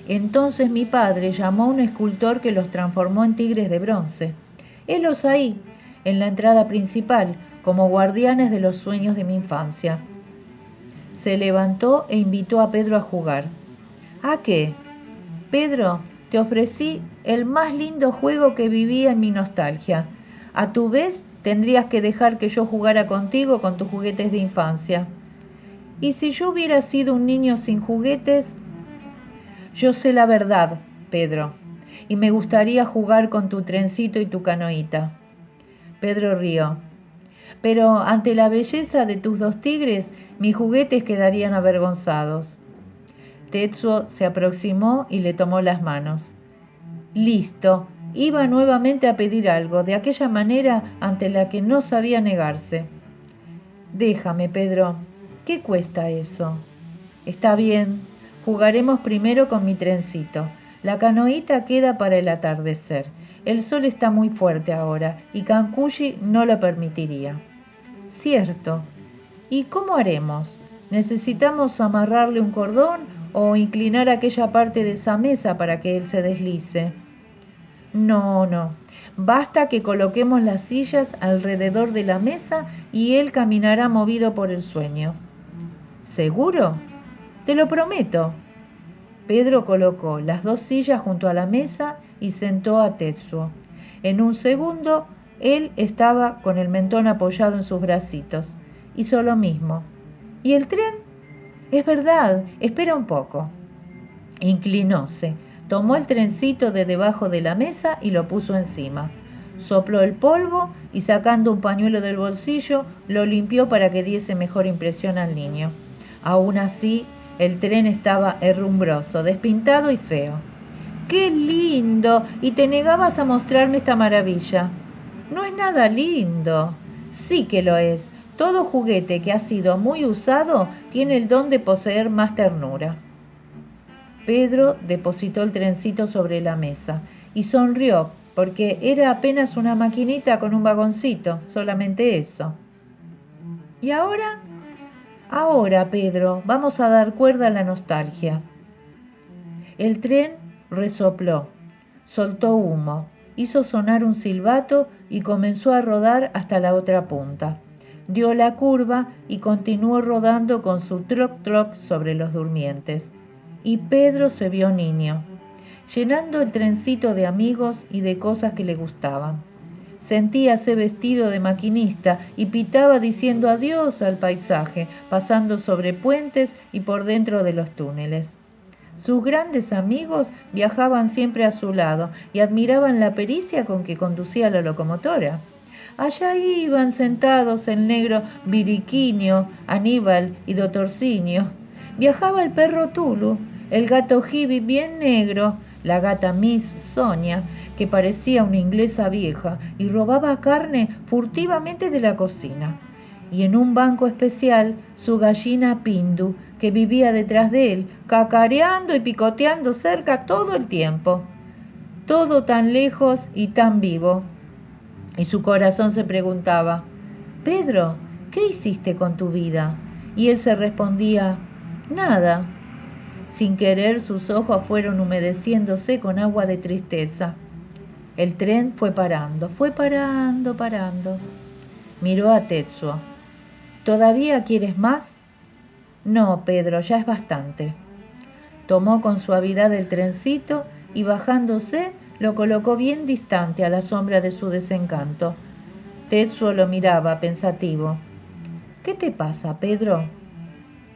Entonces mi padre llamó a un escultor que los transformó en tigres de bronce. Helos ahí, en la entrada principal, como guardianes de los sueños de mi infancia. Se levantó e invitó a Pedro a jugar. ¿A qué? Pedro, te ofrecí el más lindo juego que viví en mi nostalgia. A tu vez, tendrías que dejar que yo jugara contigo con tus juguetes de infancia. ¿Y si yo hubiera sido un niño sin juguetes? Yo sé la verdad, Pedro, y me gustaría jugar con tu trencito y tu canoita. Pedro rió. Pero ante la belleza de tus dos tigres, mis juguetes quedarían avergonzados. Tetsuo se aproximó y le tomó las manos. Listo, iba nuevamente a pedir algo, de aquella manera ante la que no sabía negarse. Déjame, Pedro, ¿qué cuesta eso? Está bien, jugaremos primero con mi trencito. La canoita queda para el atardecer. El sol está muy fuerte ahora y Kankushi no lo permitiría. Cierto. ¿Y cómo haremos? ¿Necesitamos amarrarle un cordón o inclinar aquella parte de esa mesa para que él se deslice? No. Basta que coloquemos las sillas alrededor de la mesa y él caminará movido por el sueño. ¿Seguro? Te lo prometo. Pedro colocó las dos sillas junto a la mesa y sentó a Tetsuo. En un segundo, él estaba con el mentón apoyado en sus bracitos. Hizo lo mismo. ¿Y el tren? Es verdad, espera un poco. Inclinóse, tomó el trencito de debajo de la mesa y lo puso encima. Sopló el polvo y sacando un pañuelo del bolsillo, lo limpió para que diese mejor impresión al niño. Aún así, el tren estaba herrumbroso, despintado y feo. ¡Qué lindo! Y te negabas a mostrarme esta maravilla. No es nada lindo. Sí que lo es. Todo juguete que ha sido muy usado tiene el don de poseer más ternura. Pedro depositó el trencito sobre la mesa y sonrió porque era apenas una maquinita con un vagoncito, solamente eso. ¿Y ahora? Ahora, Pedro, vamos a dar cuerda a la nostalgia. El tren resopló, soltó humo, hizo sonar un silbato y comenzó a rodar hasta la otra punta. Dio la curva y continuó rodando con su troc-troc sobre los durmientes. Y Pedro se vio niño. llenando el trencito de amigos y de cosas que le gustaban. Sentíase vestido de maquinista y pitaba diciendo adiós al paisaje, pasando sobre puentes y por dentro de los túneles. Sus grandes amigos viajaban siempre a su lado y admiraban la pericia con que conducía la locomotora. Allá iban sentados el negro Biriquinio, Aníbal y Dotorcinio. Viajaba el perro Tulu, el gato Jibi bien negro, la gata Miss Sonia, que parecía una inglesa vieja y robaba carne furtivamente de la cocina. Y en un banco especial su gallina Pindu, que vivía detrás de él, cacareando y picoteando cerca todo el tiempo. Todo tan lejos y tan vivo. Y su corazón se preguntaba: «Pedro, ¿qué hiciste con tu vida?». Y él se respondía: «Nada». Sin querer, sus ojos fueron humedeciéndose con agua de tristeza. El tren fue parando. Miró a Tetsuo. «¿Todavía quieres más?». «No, Pedro, ya es bastante». Tomó con suavidad el trencito y bajándose lo colocó bien distante a la sombra de su desencanto. Tetsuo lo miraba pensativo. «¿Qué te pasa, Pedro?».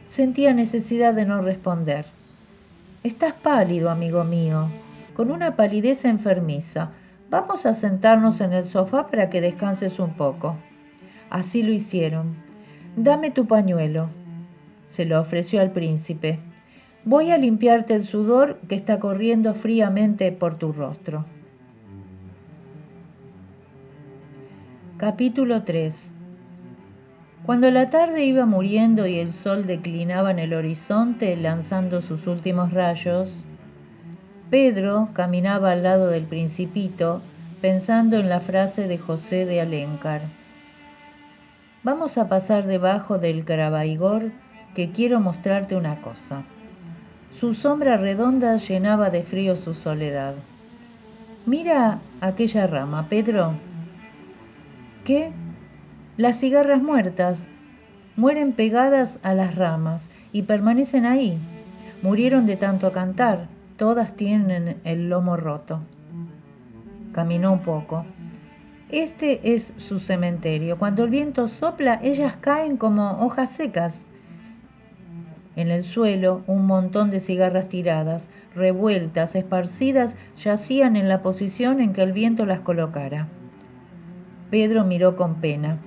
Sentía necesidad de no responder. «Estás pálido, amigo mío, con una palidez enfermiza. Vamos a sentarnos en el sofá para que descanses un poco». Así lo hicieron. «Dame tu pañuelo», se lo ofreció al príncipe. «Voy a limpiarte el sudor que está corriendo fríamente por tu rostro». Capítulo 3. Cuando la tarde iba muriendo y el sol declinaba en el horizonte lanzando sus últimos rayos, Pedro caminaba al lado del principito pensando en la frase de José de Alencar: «Vamos a pasar debajo del Carabaigor, que quiero mostrarte una cosa». Su sombra redonda llenaba de frío su soledad. «Mira aquella rama, Pedro». «¿Qué?». «Las cigarras muertas. Mueren pegadas a las ramas y permanecen ahí. Murieron de tanto cantar. Todas tienen el lomo roto». Caminó un poco. «Este es su cementerio. Cuando el viento sopla, ellas caen como hojas secas». En el suelo, un montón de cigarras tiradas, revueltas, esparcidas, yacían en la posición en que el viento las colocara. Pedro miró con pena.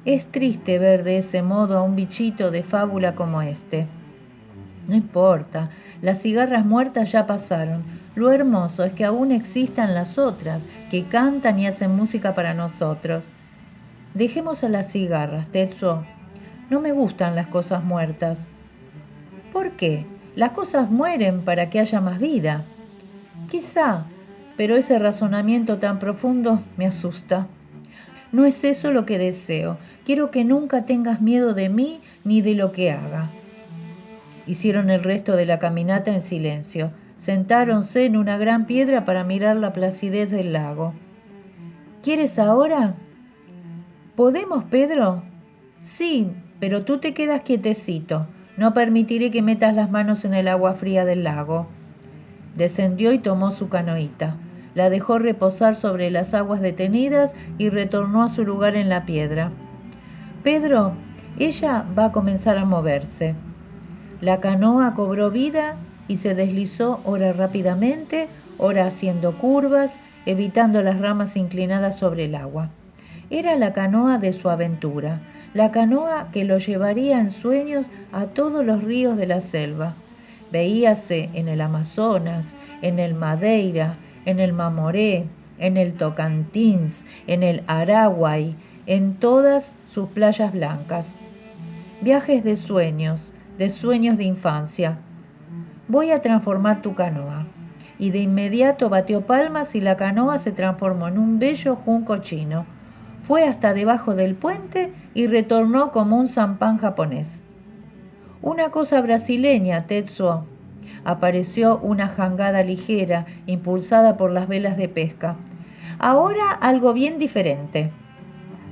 Es triste ver de ese modo a un bichito de fábula como este. No importa, las cigarras muertas ya pasaron. Lo hermoso es que aún existan las otras, que cantan y hacen música para nosotros. Dejemos a las cigarras, Tetsuo. No me gustan las cosas muertas. ¿Por qué? Las cosas mueren para que haya más vida. Quizá, pero ese razonamiento tan profundo me asusta. No es eso lo que deseo. Quiero que nunca tengas miedo de mí ni de lo que haga». Hicieron el resto de la caminata en silencio. Sentáronse en una gran piedra para mirar la placidez del lago. «¿Quieres ahora?». «¿Podemos, Pedro?». «Sí, pero tú te quedas quietecito. No permitiré que metas las manos en el agua fría del lago». Descendió y tomó su canoita. La dejó reposar sobre las aguas detenidas y retornó a su lugar en la piedra. «Pedro, ella va a comenzar a moverse». La canoa cobró vida y se deslizó ora rápidamente, ora haciendo curvas, evitando las ramas inclinadas sobre el agua. Era la canoa de su aventura, la canoa que lo llevaría en sueños a todos los ríos de la selva. Veíase en el Amazonas, en el Madeira, en el Mamoré, en el Tocantins, en el Araguay, en todas sus playas blancas. Viajes de sueños de infancia. «Voy a transformar tu canoa». Y de inmediato batió palmas y la canoa se transformó en un bello junco chino. Fue hasta debajo del puente y retornó como un zampán japonés. «Una cosa brasileña, Tetsuo». Apareció una jangada ligera, impulsada por las velas de pesca. «Ahora algo bien diferente».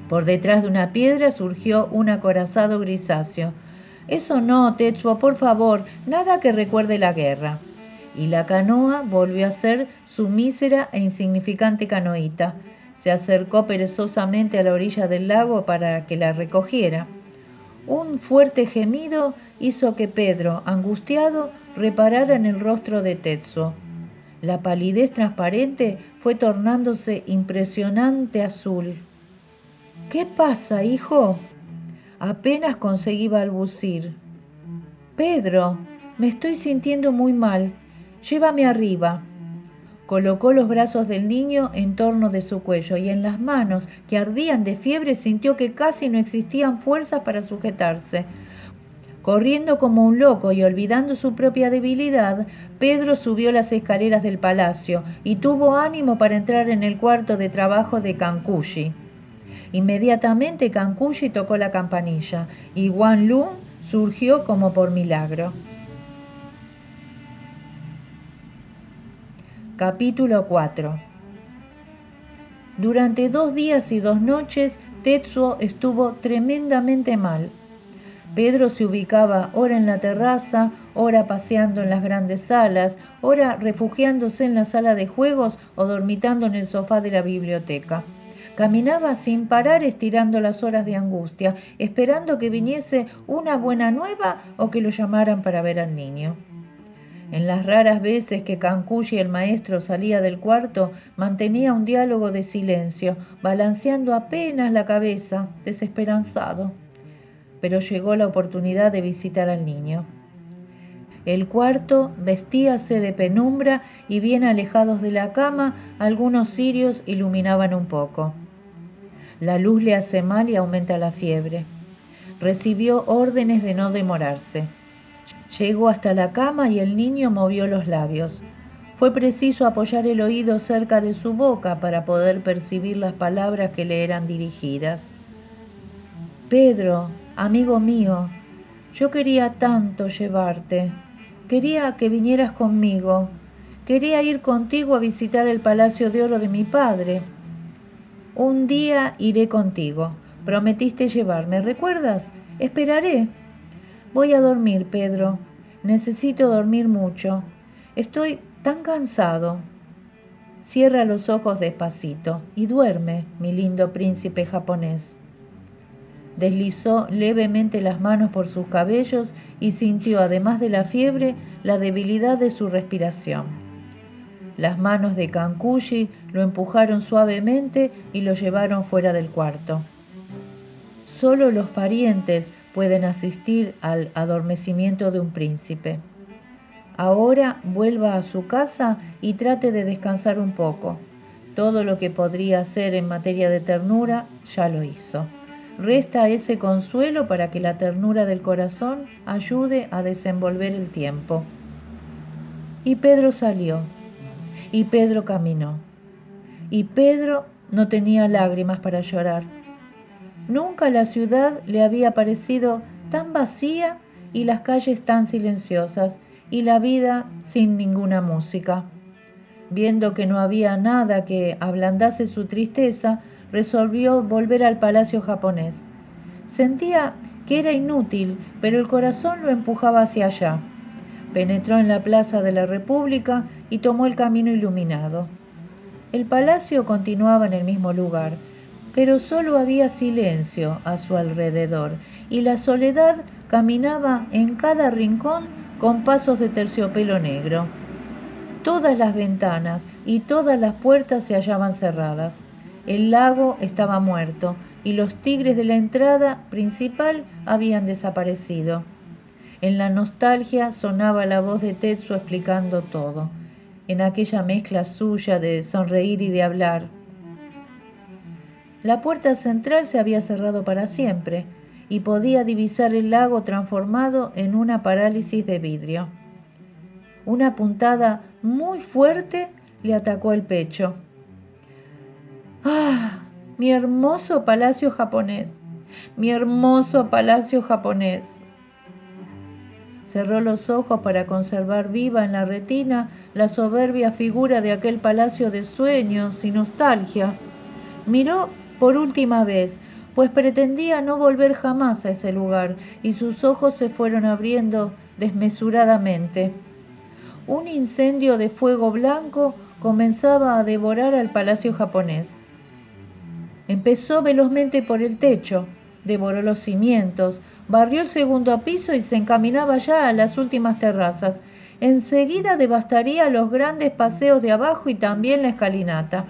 Por detrás de una piedra surgió un acorazado grisáceo. «Eso no, Tetsuo, por favor, nada que recuerde la guerra». y la canoa volvió a ser su mísera e insignificante canoita. Se acercó perezosamente a la orilla del lago para que la recogiera. Un fuerte gemido hizo que Pedro, angustiado, reparara en el rostro de Tetsuo. La palidez transparente fue tornándose impresionante azul. «¿Qué pasa, hijo?». Apenas conseguí balbucir. «Pedro, me estoy sintiendo muy mal. Llévame arriba». Colocó los brazos del niño en torno de su cuello y en las manos, que ardían de fiebre, sintió que casi no existían fuerzas para sujetarse. Corriendo como un loco y olvidando su propia debilidad, Pedro subió las escaleras del palacio y tuvo ánimo para entrar en el cuarto de trabajo de Kankushi. Inmediatamente Kankushi tocó la campanilla y Wan Lun surgió como por milagro. Capítulo 4. Durante 2 días y 2 noches, Tetsuo estuvo tremendamente mal. Pedro se ubicaba ora en la terraza, ora paseando en las grandes salas, ora refugiándose en la sala de juegos o dormitando en el sofá de la biblioteca. Caminaba sin parar estirando las horas de angustia, esperando que viniese una buena nueva o que lo llamaran para ver al niño. En las raras veces que Kankushi, el maestro, salía del cuarto, mantenía un diálogo de silencio, balanceando apenas la cabeza, desesperanzado. Pero llegó la oportunidad de visitar al niño. El cuarto vestíase de penumbra y bien alejados de la cama, algunos cirios iluminaban un poco. La luz le hace mal y aumenta la fiebre. Recibió órdenes de no demorarse. Llegó hasta la cama y el niño movió los labios. Fue preciso apoyar el oído cerca de su boca para poder percibir las palabras que le eran dirigidas. «Pedro, amigo mío, yo quería tanto llevarte. Quería que vinieras conmigo. Quería ir contigo a visitar el Palacio de Oro de mi padre. Un día iré contigo. Prometiste llevarme, ¿recuerdas? Esperaré». «Voy a dormir, Pedro. Necesito dormir mucho. Estoy tan cansado». «Cierra los ojos despacito y duerme, mi lindo príncipe japonés». Deslizó levemente las manos por sus cabellos y sintió, además de la fiebre, la debilidad de su respiración. Las manos de Kankushi lo empujaron suavemente y lo llevaron fuera del cuarto. Solo los parientes pueden asistir al adormecimiento de un príncipe. Ahora vuelva a su casa y trate de descansar un poco. Todo lo que podría hacer en materia de ternura ya lo hizo. Resta ese consuelo para que la ternura del corazón ayude a desenvolver el tiempo. Y Pedro salió, y Pedro caminó, y Pedro no tenía lágrimas para llorar. Nunca la ciudad le había parecido tan vacía y las calles tan silenciosas y la vida sin ninguna música. Viendo que no había nada que ablandase su tristeza, resolvió volver al palacio japonés. Sentía que era inútil, pero el corazón lo empujaba hacia allá. Penetró en la Plaza de la República y tomó el camino iluminado. El palacio continuaba en el mismo lugar, pero solo había silencio a su alrededor, y la soledad caminaba en cada rincón con pasos de terciopelo negro. Todas las ventanas y todas las puertas se hallaban cerradas. El lago estaba muerto y los tigres de la entrada principal habían desaparecido. En la nostalgia sonaba la voz de Tetsuo explicando todo, en aquella mezcla suya de sonreír y de hablar. La puerta central se había cerrado para siempre y podía divisar el lago transformado en una parálisis de vidrio. Una puntada muy fuerte le atacó el pecho. ¡Ah! Mi hermoso palacio japonés, mi hermoso palacio japonés. Cerró los ojos para conservar viva en la retina la soberbia figura de aquel palacio de sueños y nostalgia. Miró por última vez, pues pretendía no volver jamás a ese lugar, y sus ojos se fueron abriendo desmesuradamente. un incendio de fuego blanco comenzaba a devorar al palacio japonés. Empezó velozmente por el techo, devoró los cimientos, barrió el segundo piso y se encaminaba ya a las últimas terrazas. Enseguida devastaría los grandes paseos de abajo y también la escalinata.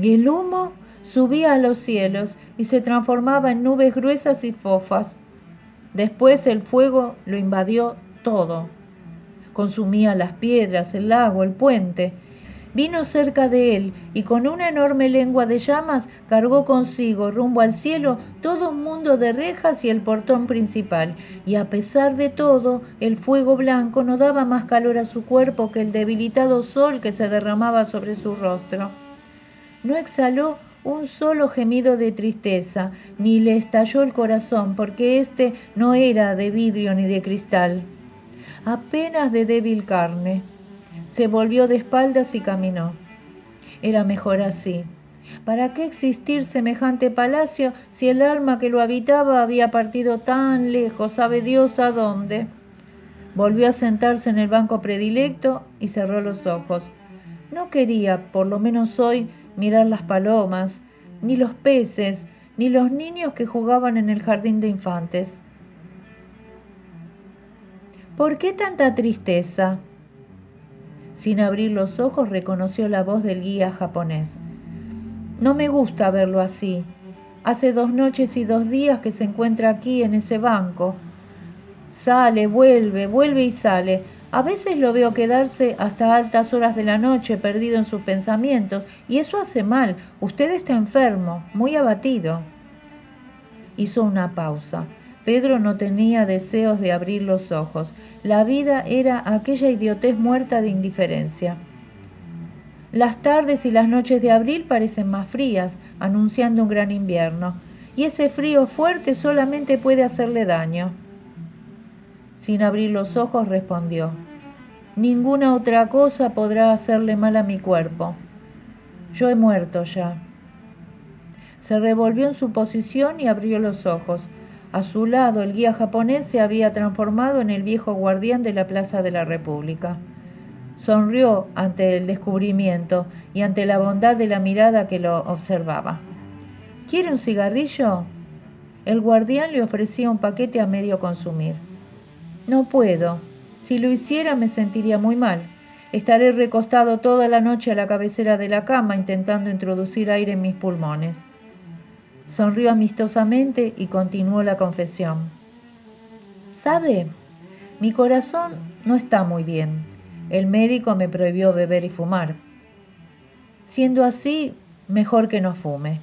Y el humo subía a los cielos y se transformaba en nubes gruesas y fofas. Después el fuego lo invadió todo. Consumía las piedras, el lago, el puente. Vino cerca de él y con una enorme lengua de llamas cargó consigo, rumbo al cielo, todo un mundo de rejas y el portón principal. Y a pesar de todo, el fuego blanco no daba más calor a su cuerpo que el debilitado sol que se derramaba sobre su rostro. No exhaló un solo gemido de tristeza, ni le estalló el corazón, porque éste no era de vidrio ni de cristal, apenas de débil carne. Se volvió de espaldas y caminó. Era mejor así. ¿Para qué existir semejante palacio si el alma que lo habitaba había partido tan lejos, sabe Dios a dónde? Volvió a sentarse en el banco predilecto y cerró los ojos. No quería, por lo menos hoy, mirar las palomas, ni los peces, ni los niños que jugaban en el jardín de infantes. ¿Por qué tanta tristeza? Sin abrir los ojos reconoció la voz del guía japonés. No me gusta verlo así. Hace 2 noches y 2 días que se encuentra aquí en ese banco. Sale, vuelve y sale. A veces lo veo quedarse hasta altas horas de la noche perdido en sus pensamientos, y eso hace mal. Usted está enfermo, muy abatido. Hizo una pausa. Pedro no tenía deseos de abrir los ojos. La vida era aquella idiotez muerta de indiferencia. Las tardes y las noches de abril parecen más frías, anunciando un gran invierno, y ese frío fuerte solamente puede hacerle daño. Sin abrir los ojos respondió: ninguna otra cosa podrá hacerle mal a mi cuerpo. Yo he muerto ya. Se revolvió en su posición y abrió los ojos. A su lado, el guía japonés se había transformado en el viejo guardián de la Plaza de la República. Sonrió ante el descubrimiento y ante la bondad de la mirada que lo observaba. ¿Quiere un cigarrillo? El guardián le ofrecía un paquete a medio consumir. No puedo. Si lo hiciera me sentiría muy mal. Estaré recostado toda la noche a la cabecera de la cama intentando introducir aire en mis pulmones. Sonrió amistosamente y continuó la confesión. ¿Sabe? Mi corazón no está muy bien. El médico me prohibió beber y fumar. Siendo así, mejor que no fume.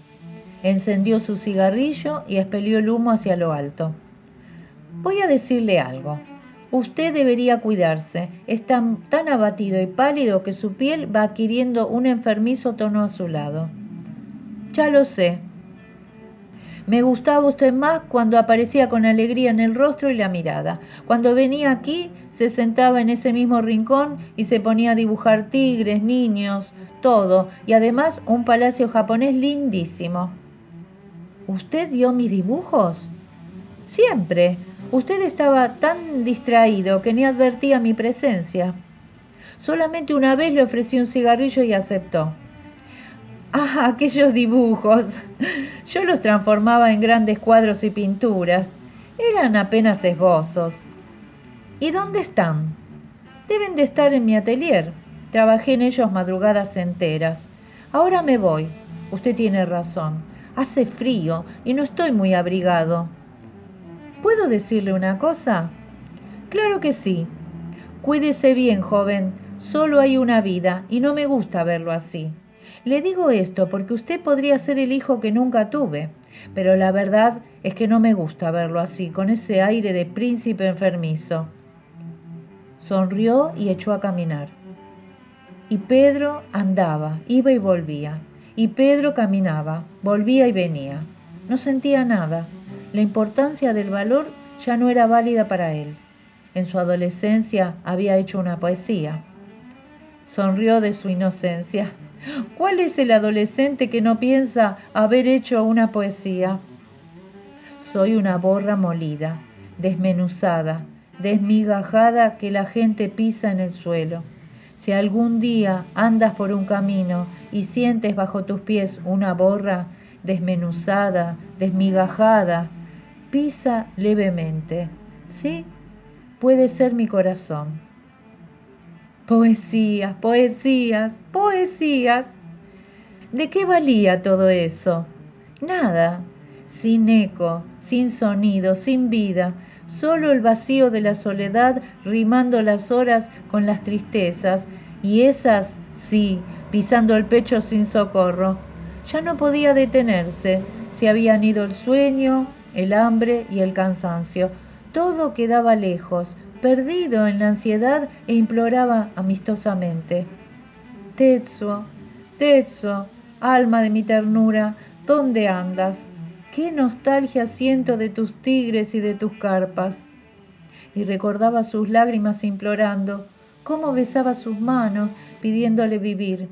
Encendió su cigarrillo y expelió el humo hacia lo alto. Voy a decirle algo. Usted debería cuidarse. Está tan abatido y pálido que su piel va adquiriendo un enfermizo tono azulado. Ya lo sé. Me gustaba usted más cuando aparecía con alegría en el rostro y la mirada. Cuando venía aquí, se sentaba en ese mismo rincón y se ponía a dibujar tigres, niños, todo, y además un palacio japonés lindísimo. ¿Usted vio mis dibujos? Siempre. Usted estaba tan distraído que ni advertía mi presencia. Solamente una vez le ofrecí un cigarrillo y aceptó. ¡Ah, aquellos dibujos! Yo los transformaba en grandes cuadros y pinturas. Eran apenas esbozos. ¿Y dónde están? Deben de estar en mi atelier. Trabajé en ellos madrugadas enteras. Ahora me voy. Usted tiene razón. Hace frío y no estoy muy abrigado. ¿Puedo decirle una cosa? Claro que sí. Cuídese bien, joven. Solo hay una vida y no me gusta verlo así. Le digo esto porque usted podría ser el hijo que nunca tuve, pero la verdad es que no me gusta verlo así, con ese aire de príncipe enfermizo. Sonrió y echó a caminar. Y Pedro andaba, iba y volvía. Y Pedro caminaba, volvía y venía. No sentía nada. La importancia del valor ya no era válida para él. En su adolescencia había hecho una poesía. Sonrió de su inocencia. ¿Cuál es el adolescente que no piensa haber hecho una poesía? Soy una borra molida, desmenuzada, desmigajada que la gente pisa en el suelo. Si algún día andas por un camino y sientes bajo tus pies una borra desmenuzada, desmigajada, pisa levemente. ¿Sí? Puede ser mi corazón. Poesías, poesías, poesías. ¿De qué valía todo eso? Nada. Sin eco, sin sonido, sin vida. Solo el vacío de la soledad rimando las horas con las tristezas. Y esas, sí, pisando el pecho sin socorro. Ya no podía detenerse. Se habían ido el sueño, el hambre y el cansancio. Todo quedaba lejos, perdido en la ansiedad, e imploraba amistosamente. Tetsuo, Tetsuo, alma de mi ternura, ¿dónde andas? Qué nostalgia siento de tus tigres y de tus carpas. Y recordaba sus lágrimas implorando, cómo besaba sus manos pidiéndole vivir.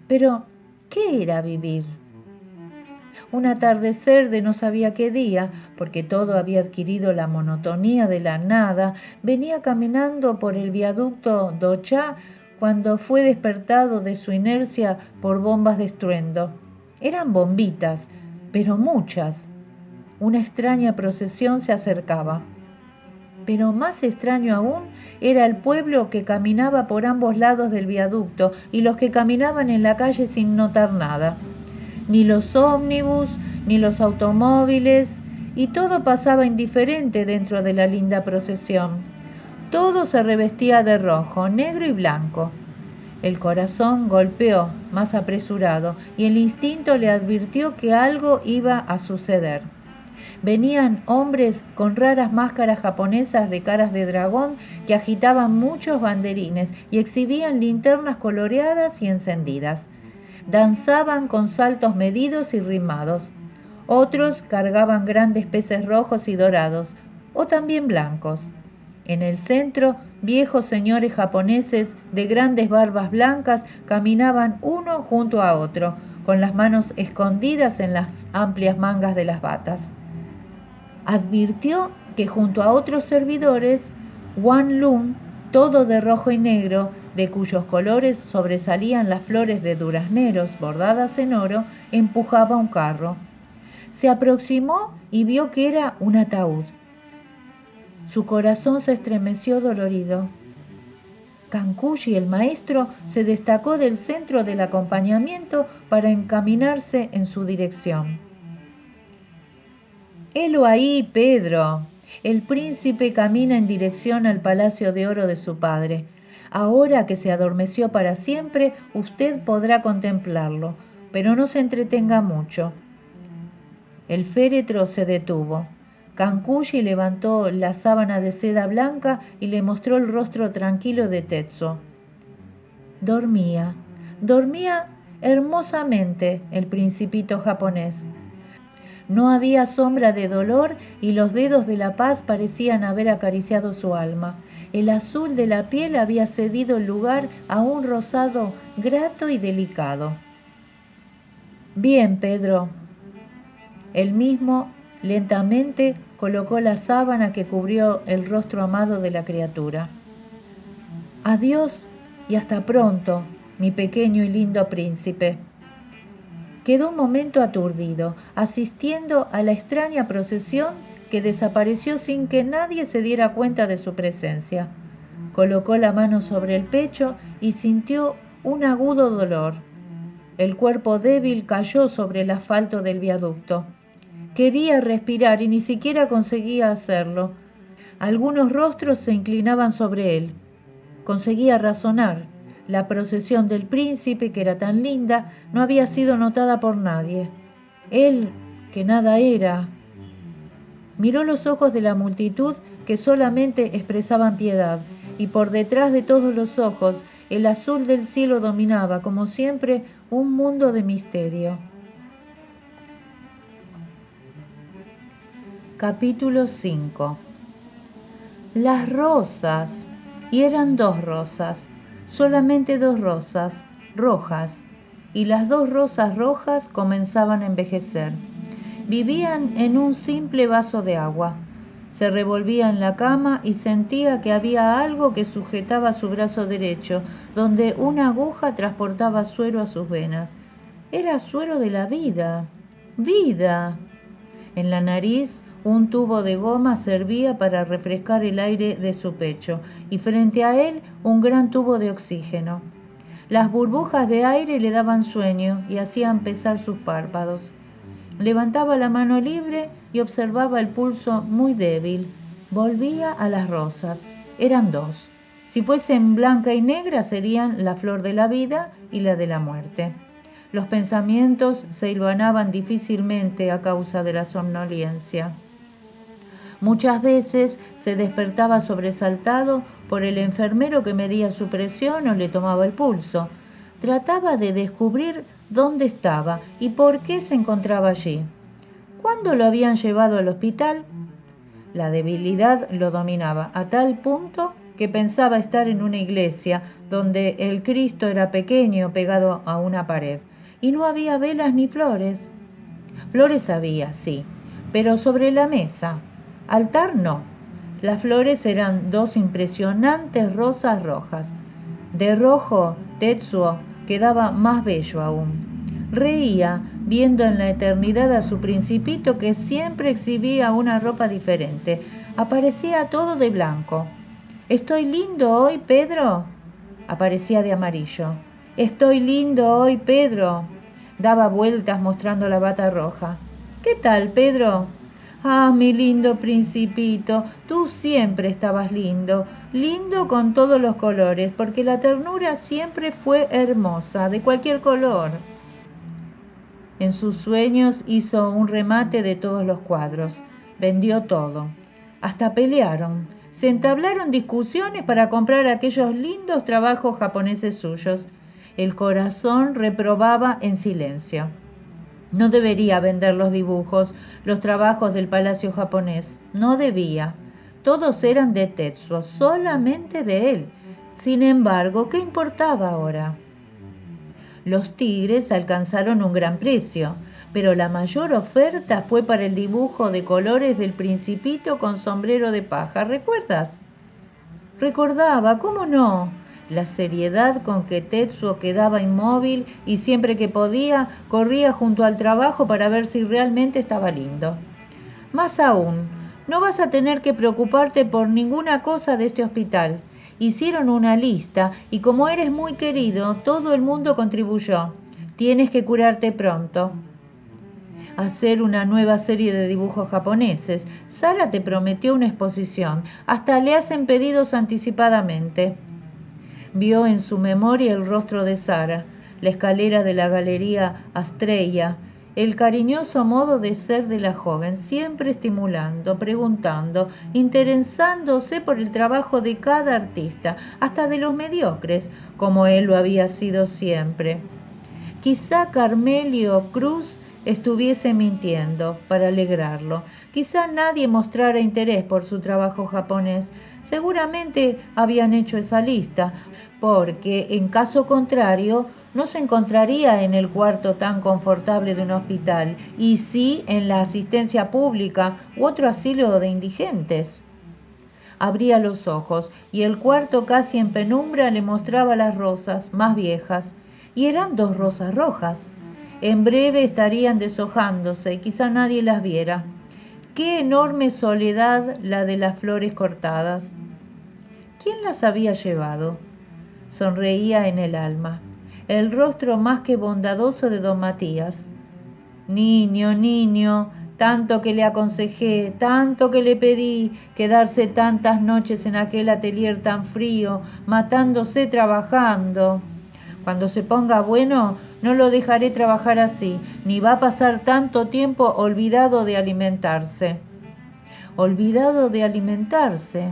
Pero, ¿qué era vivir? Un atardecer de no sabía qué día, porque todo había adquirido la monotonía de la nada, venía caminando por el viaducto Docha cuando fue despertado de su inercia por bombas de estruendo. Eran bombitas, pero muchas. Una extraña procesión se acercaba. Pero más extraño aún era el pueblo que caminaba por ambos lados del viaducto y los que caminaban en la calle sin notar nada. Ni los ómnibus, ni los automóviles, y todo pasaba indiferente dentro de la linda procesión. Todo se revestía de rojo, negro y blanco. El corazón golpeó, más apresurado, y el instinto le advirtió que algo iba a suceder. Venían hombres con raras máscaras japonesas de caras de dragón que agitaban muchos banderines y exhibían linternas coloreadas y encendidas. Danzaban con saltos medidos y rimados. Otros cargaban grandes peces rojos y dorados, o también blancos. En el centro, viejos señores japoneses de grandes barbas blancas caminaban uno junto a otro, con las manos escondidas en las amplias mangas de las batas. Advirtió que junto a otros servidores, Wan Lun, todo de rojo y negro, de cuyos colores sobresalían las flores de durazneros bordadas en oro, empujaba un carro. Se aproximó y vio que era un ataúd. Su corazón se estremeció dolorido. Kankushi, el maestro, se destacó del centro del acompañamiento para encaminarse en su dirección. «Helo ahí, Pedro. El príncipe camina en dirección al palacio de oro de su padre. Ahora que se adormeció para siempre, usted podrá contemplarlo, pero no se entretenga mucho». El féretro se detuvo. Kankushi levantó la sábana de seda blanca y le mostró el rostro tranquilo de Tetsuo. Dormía hermosamente el principito japonés. No había sombra de dolor y los dedos de la paz parecían haber acariciado su alma. El azul de la piel había cedido el lugar a un rosado grato y delicado. «Bien, Pedro». Él mismo lentamente colocó la sábana que cubrió el rostro amado de la criatura. «Adiós y hasta pronto, mi pequeño y lindo príncipe». Quedó un momento aturdido, asistiendo a la extraña procesión que desapareció sin que nadie se diera cuenta de su presencia. Colocó la mano sobre el pecho y sintió un agudo dolor. El cuerpo débil cayó sobre el asfalto del viaducto. Quería respirar y ni siquiera conseguía hacerlo. Algunos rostros se inclinaban sobre él. Conseguía razonar. La procesión del príncipe, que era tan linda, no había sido notada por nadie. Él, que nada era. Miró los ojos de la multitud que solamente expresaban piedad, y por detrás de todos los ojos, el azul del cielo dominaba, como siempre, un mundo de misterio. Capítulo 5. Las rosas. Y eran 2 rosas. Solamente 2 rosas, rojas, y las 2 rosas rojas comenzaban a envejecer. Vivían en un simple vaso de agua. Se revolvía en la cama y sentía que había algo que sujetaba su brazo derecho, donde una aguja transportaba suero a sus venas. Era suero de la vida. ¡Vida! En la nariz, un tubo de goma servía para refrescar el aire de su pecho, y frente a él, un gran tubo de oxígeno. Las burbujas de aire le daban sueño y hacían pesar sus párpados. Levantaba la mano libre y observaba el pulso muy débil. Volvía a las rosas. Eran dos. Si fuesen blanca y negra serían la flor de la vida y la de la muerte. Los pensamientos se hilvanaban difícilmente a causa de la somnolencia. Muchas veces se despertaba sobresaltado por el enfermero que medía su presión o le tomaba el pulso. Trataba de descubrir dónde estaba y por qué se encontraba allí. ¿Cuándo lo habían llevado al hospital? La debilidad lo dominaba a tal punto que pensaba estar en una iglesia donde el Cristo era pequeño pegado a una pared y no había velas ni flores. Flores había, sí, pero sobre la mesa. Altar no. Las flores eran dos impresionantes rosas rojas. De rojo, Tetsuo quedaba más bello aún. Reía, viendo en la eternidad a su principito que siempre exhibía una ropa diferente. Aparecía todo de blanco. ¿Estoy lindo hoy, Pedro? Aparecía de amarillo. ¿Estoy lindo hoy, Pedro? Daba vueltas mostrando la bata roja. ¿Qué tal, Pedro? Ah, mi lindo principito, tú siempre estabas lindo, lindo con todos los colores, porque la ternura siempre fue hermosa, de cualquier color. En sus sueños hizo un remate de todos los cuadros, vendió todo. Hasta pelearon, se entablaron discusiones para comprar aquellos lindos trabajos japoneses suyos. El corazón reprobaba en silencio. No debería vender los dibujos, los trabajos del palacio japonés. No debía. Todos eran de Tetsuo, solamente de él. Sin embargo, ¿qué importaba ahora? Los tigres alcanzaron un gran precio, pero la mayor oferta fue para el dibujo de colores del principito con sombrero de paja. ¿Recuerdas? Recordaba, ¿cómo no? La seriedad con que Tetsuo quedaba inmóvil y siempre que podía corría junto al trabajo para ver si realmente estaba lindo. Más aún, no vas a tener que preocuparte por ninguna cosa de este hospital. Hicieron una lista y como eres muy querido, todo el mundo contribuyó. Tienes que curarte pronto. Hacer una nueva serie de dibujos japoneses. Sara te prometió una exposición. Hasta le hacen pedidos anticipadamente. Vio en su memoria el rostro de Sara, la escalera de la galería Astreya, el cariñoso modo de ser de la joven, siempre estimulando, preguntando, interesándose por el trabajo de cada artista, hasta de los mediocres, como él lo había sido siempre. Quizá Carmelio Cruz estuviese mintiendo para alegrarlo. Quizá nadie mostrara interés por su trabajo japonés. Seguramente habían hecho esa lista, porque en caso contrario no se encontraría en el cuarto tan confortable de un hospital, y sí en la asistencia pública u otro asilo de indigentes. Abría los ojos y el cuarto casi en penumbra le mostraba las rosas más viejas, y eran dos rosas rojas. En breve estarían deshojándose y quizá nadie las viera. ¡Qué enorme soledad la de las flores cortadas! ¿Quién las había llevado? Sonreía en el alma. El rostro más que bondadoso de don Matías. Niño, niño, tanto que le aconsejé, tanto que le pedí, quedarse tantas noches en aquel atelier tan frío, matándose trabajando. Cuando se ponga bueno, no lo dejaré trabajar así, ni va a pasar tanto tiempo olvidado de alimentarse. ¿Olvidado de alimentarse?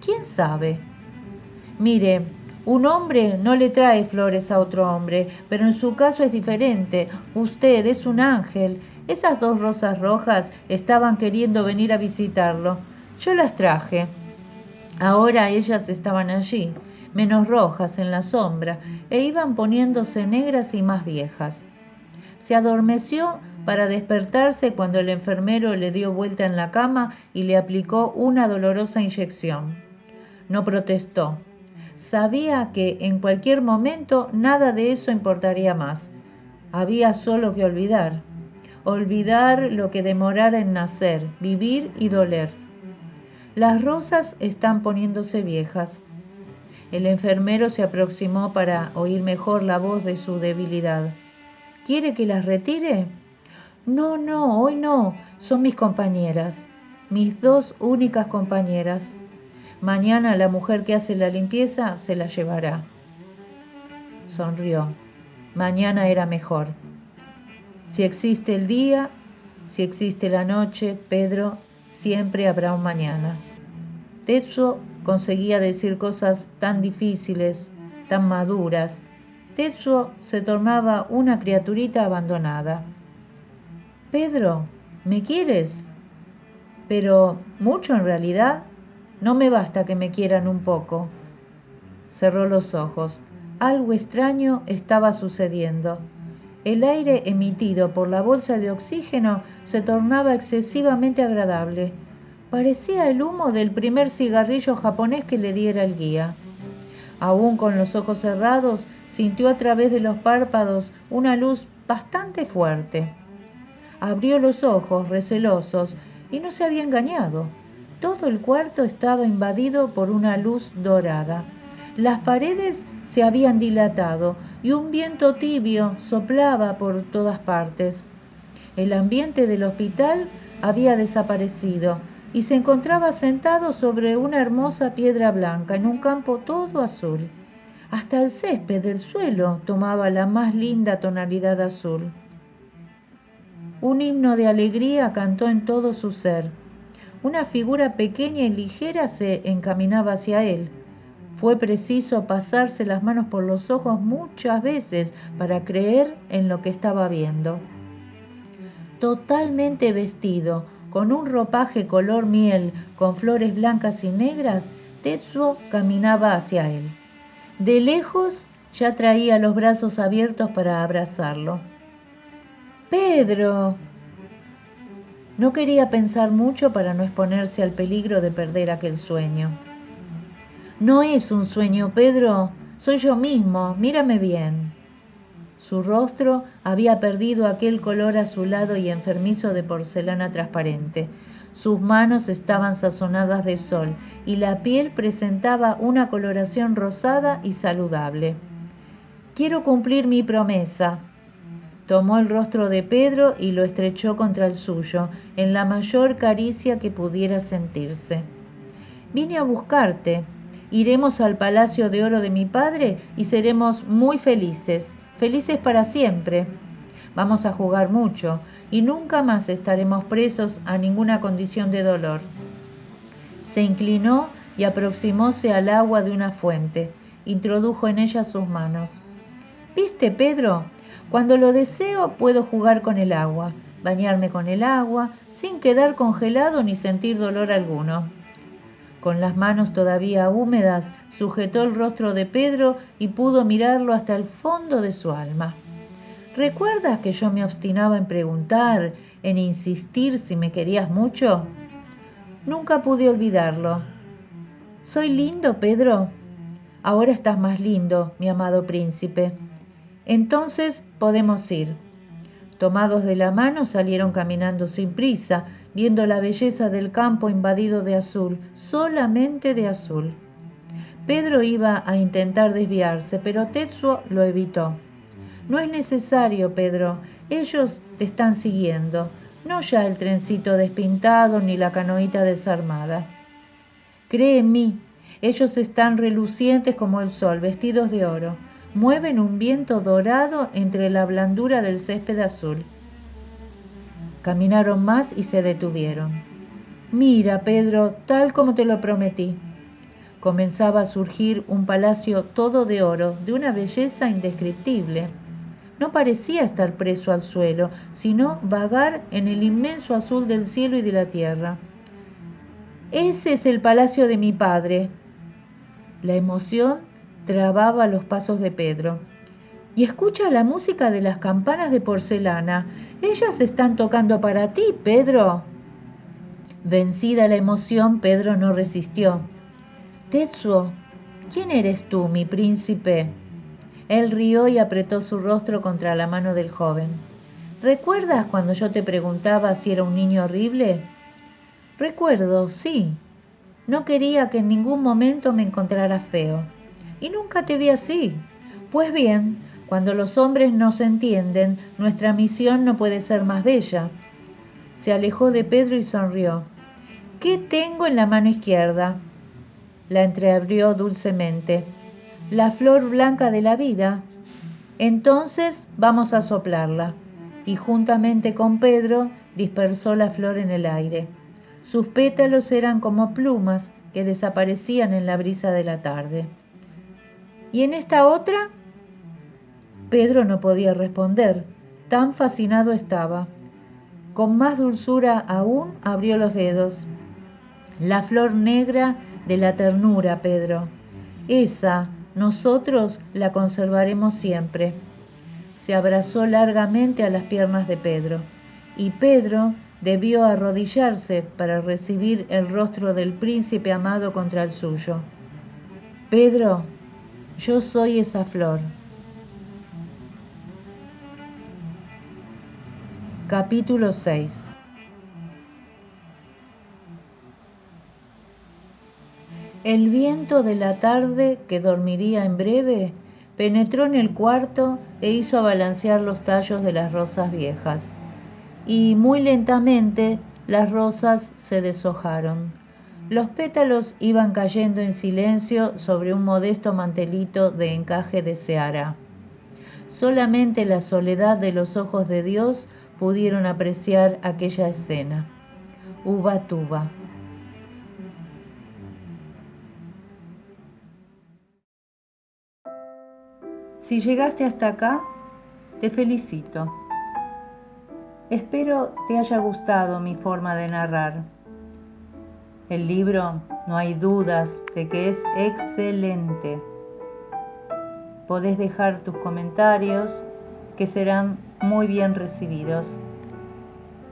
¿Quién sabe? Mire, un hombre no le trae flores a otro hombre, pero en su caso es diferente. Usted es un ángel. Esas dos rosas rojas estaban queriendo venir a visitarlo. Yo las traje. Ahora ellas estaban allí, menos rojas en la sombra, e iban poniéndose negras y más viejas. Se adormeció para despertarse cuando el enfermero le dio vuelta en la cama y le aplicó una dolorosa inyección. No protestó. Sabía que en cualquier momento nada de eso importaría más. Había solo que olvidar lo que demorara en nacer, vivir y doler. Las rosas están poniéndose viejas. El enfermero se aproximó para oír mejor la voz de su debilidad. ¿Quiere que las retire? No, hoy no. Son mis compañeras, mis 2 únicas compañeras. Mañana la mujer que hace la limpieza se la llevará. Sonrió. Mañana era mejor. Si existe el día, si existe la noche, Pedro, siempre habrá un mañana. Tetsuo conseguía decir cosas tan difíciles, tan maduras. Tetsuo se tornaba una criaturita abandonada. Pedro, ¿me quieres? Pero, ¿mucho en realidad? No me basta que me quieran un poco. Cerró los ojos. Algo extraño estaba sucediendo. El aire emitido por la bolsa de oxígeno se tornaba excesivamente agradable. Parecía el humo del primer cigarrillo japonés que le diera el guía. Aún con los ojos cerrados, sintió a través de los párpados una luz bastante fuerte. Abrió los ojos, recelosos, y no se había engañado. Todo el cuarto estaba invadido por una luz dorada. Las paredes se habían dilatado y un viento tibio soplaba por todas partes. El ambiente del hospital había desaparecido y se encontraba sentado sobre una hermosa piedra blanca en un campo todo azul. Hasta el césped del suelo tomaba la más linda tonalidad azul. Un himno de alegría cantó en todo su ser. Una figura pequeña y ligera se encaminaba hacia él. Fue preciso pasarse las manos por los ojos muchas veces para creer en lo que estaba viendo. Totalmente vestido, con un ropaje color miel, con flores blancas y negras, Tetsuo caminaba hacia él. De lejos ya traía los brazos abiertos para abrazarlo. ¡Pedro! No quería pensar mucho para no exponerse al peligro de perder aquel sueño. No es un sueño, Pedro. Soy yo mismo. Mírame bien. Su rostro había perdido aquel color azulado y enfermizo de porcelana transparente. Sus manos estaban sazonadas de sol y la piel presentaba una coloración rosada y saludable. Quiero cumplir mi promesa. Tomó el rostro de Pedro y lo estrechó contra el suyo, en la mayor caricia que pudiera sentirse. Vine a buscarte. Iremos al palacio de oro de mi padre y seremos muy felices, felices para siempre. Vamos a jugar mucho y nunca más estaremos presos a ninguna condición de dolor. Se inclinó y aproximóse al agua de una fuente. Introdujo en ella sus manos. ¿Viste, Pedro? Cuando lo deseo puedo jugar con el agua, bañarme con el agua, sin quedar congelado ni sentir dolor alguno. Con las manos todavía húmedas, sujetó el rostro de Pedro y pudo mirarlo hasta el fondo de su alma. ¿Recuerdas que yo me obstinaba en preguntar, en insistir si me querías mucho? Nunca pude olvidarlo. ¿Soy lindo, Pedro? Ahora estás más lindo, mi amado príncipe. Entonces podemos ir. Tomados de la mano salieron caminando sin prisa, viendo la belleza del campo invadido de azul, solamente de azul. Pedro iba a intentar desviarse, pero Tetsuo lo evitó. No es necesario, Pedro. Ellos te están siguiendo. No ya el trencito despintado ni la canoita desarmada. Cree en mí. Ellos están relucientes como el sol, vestidos de oro. Mueven un viento dorado entre la blandura del césped azul. Caminaron más y se detuvieron. Mira, Pedro, tal como te lo prometí. Comenzaba a surgir un palacio todo de oro, de una belleza indescriptible. No parecía estar preso al suelo, sino vagar en el inmenso azul del cielo y de la tierra. Ese es el palacio de mi padre. La emoción trababa los pasos de Pedro. Y escucha la música de las campanas de porcelana. Ellas están tocando para ti, Pedro. Vencida la emoción, Pedro no resistió. Tetsuo, ¿quién eres tú, mi príncipe? Él rió y apretó su rostro contra la mano del joven. ¿Recuerdas cuando yo te preguntaba si era un niño horrible? Recuerdo, sí. No quería que en ningún momento me encontraras feo. Y nunca te vi así. Pues bien, cuando los hombres nos entienden, nuestra misión no puede ser más bella. Se alejó de Pedro y sonrió. ¿Qué tengo en la mano izquierda? La entreabrió dulcemente. La flor blanca de la vida. Entonces vamos a soplarla. Y juntamente con Pedro dispersó la flor en el aire. Sus pétalos eran como plumas que desaparecían en la brisa de la tarde. ¿Y en esta otra? Pedro no podía responder, tan fascinado estaba. Con más dulzura aún abrió los dedos. La flor negra de la ternura, Pedro. Esa, nosotros la conservaremos siempre. Se abrazó largamente a las piernas de Pedro, y Pedro debió arrodillarse para recibir el rostro del príncipe amado contra el suyo. Pedro, yo soy esa flor. Capítulo 6. El viento de la tarde, que dormiría en breve, penetró en el cuarto e hizo balancear los tallos de las rosas viejas. Y muy lentamente las rosas se deshojaron. Los pétalos iban cayendo en silencio sobre un modesto mantelito de encaje de seara. Solamente la soledad de los ojos de Dios pudieron apreciar aquella escena. Ubatuba. Si llegaste hasta acá, te felicito. Espero te haya gustado mi forma de narrar. El libro, no hay dudas de que es excelente. Podés dejar tus comentarios, que serán muy bien recibidos.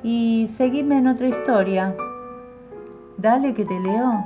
Y seguime en otra historia. Dale que te leo.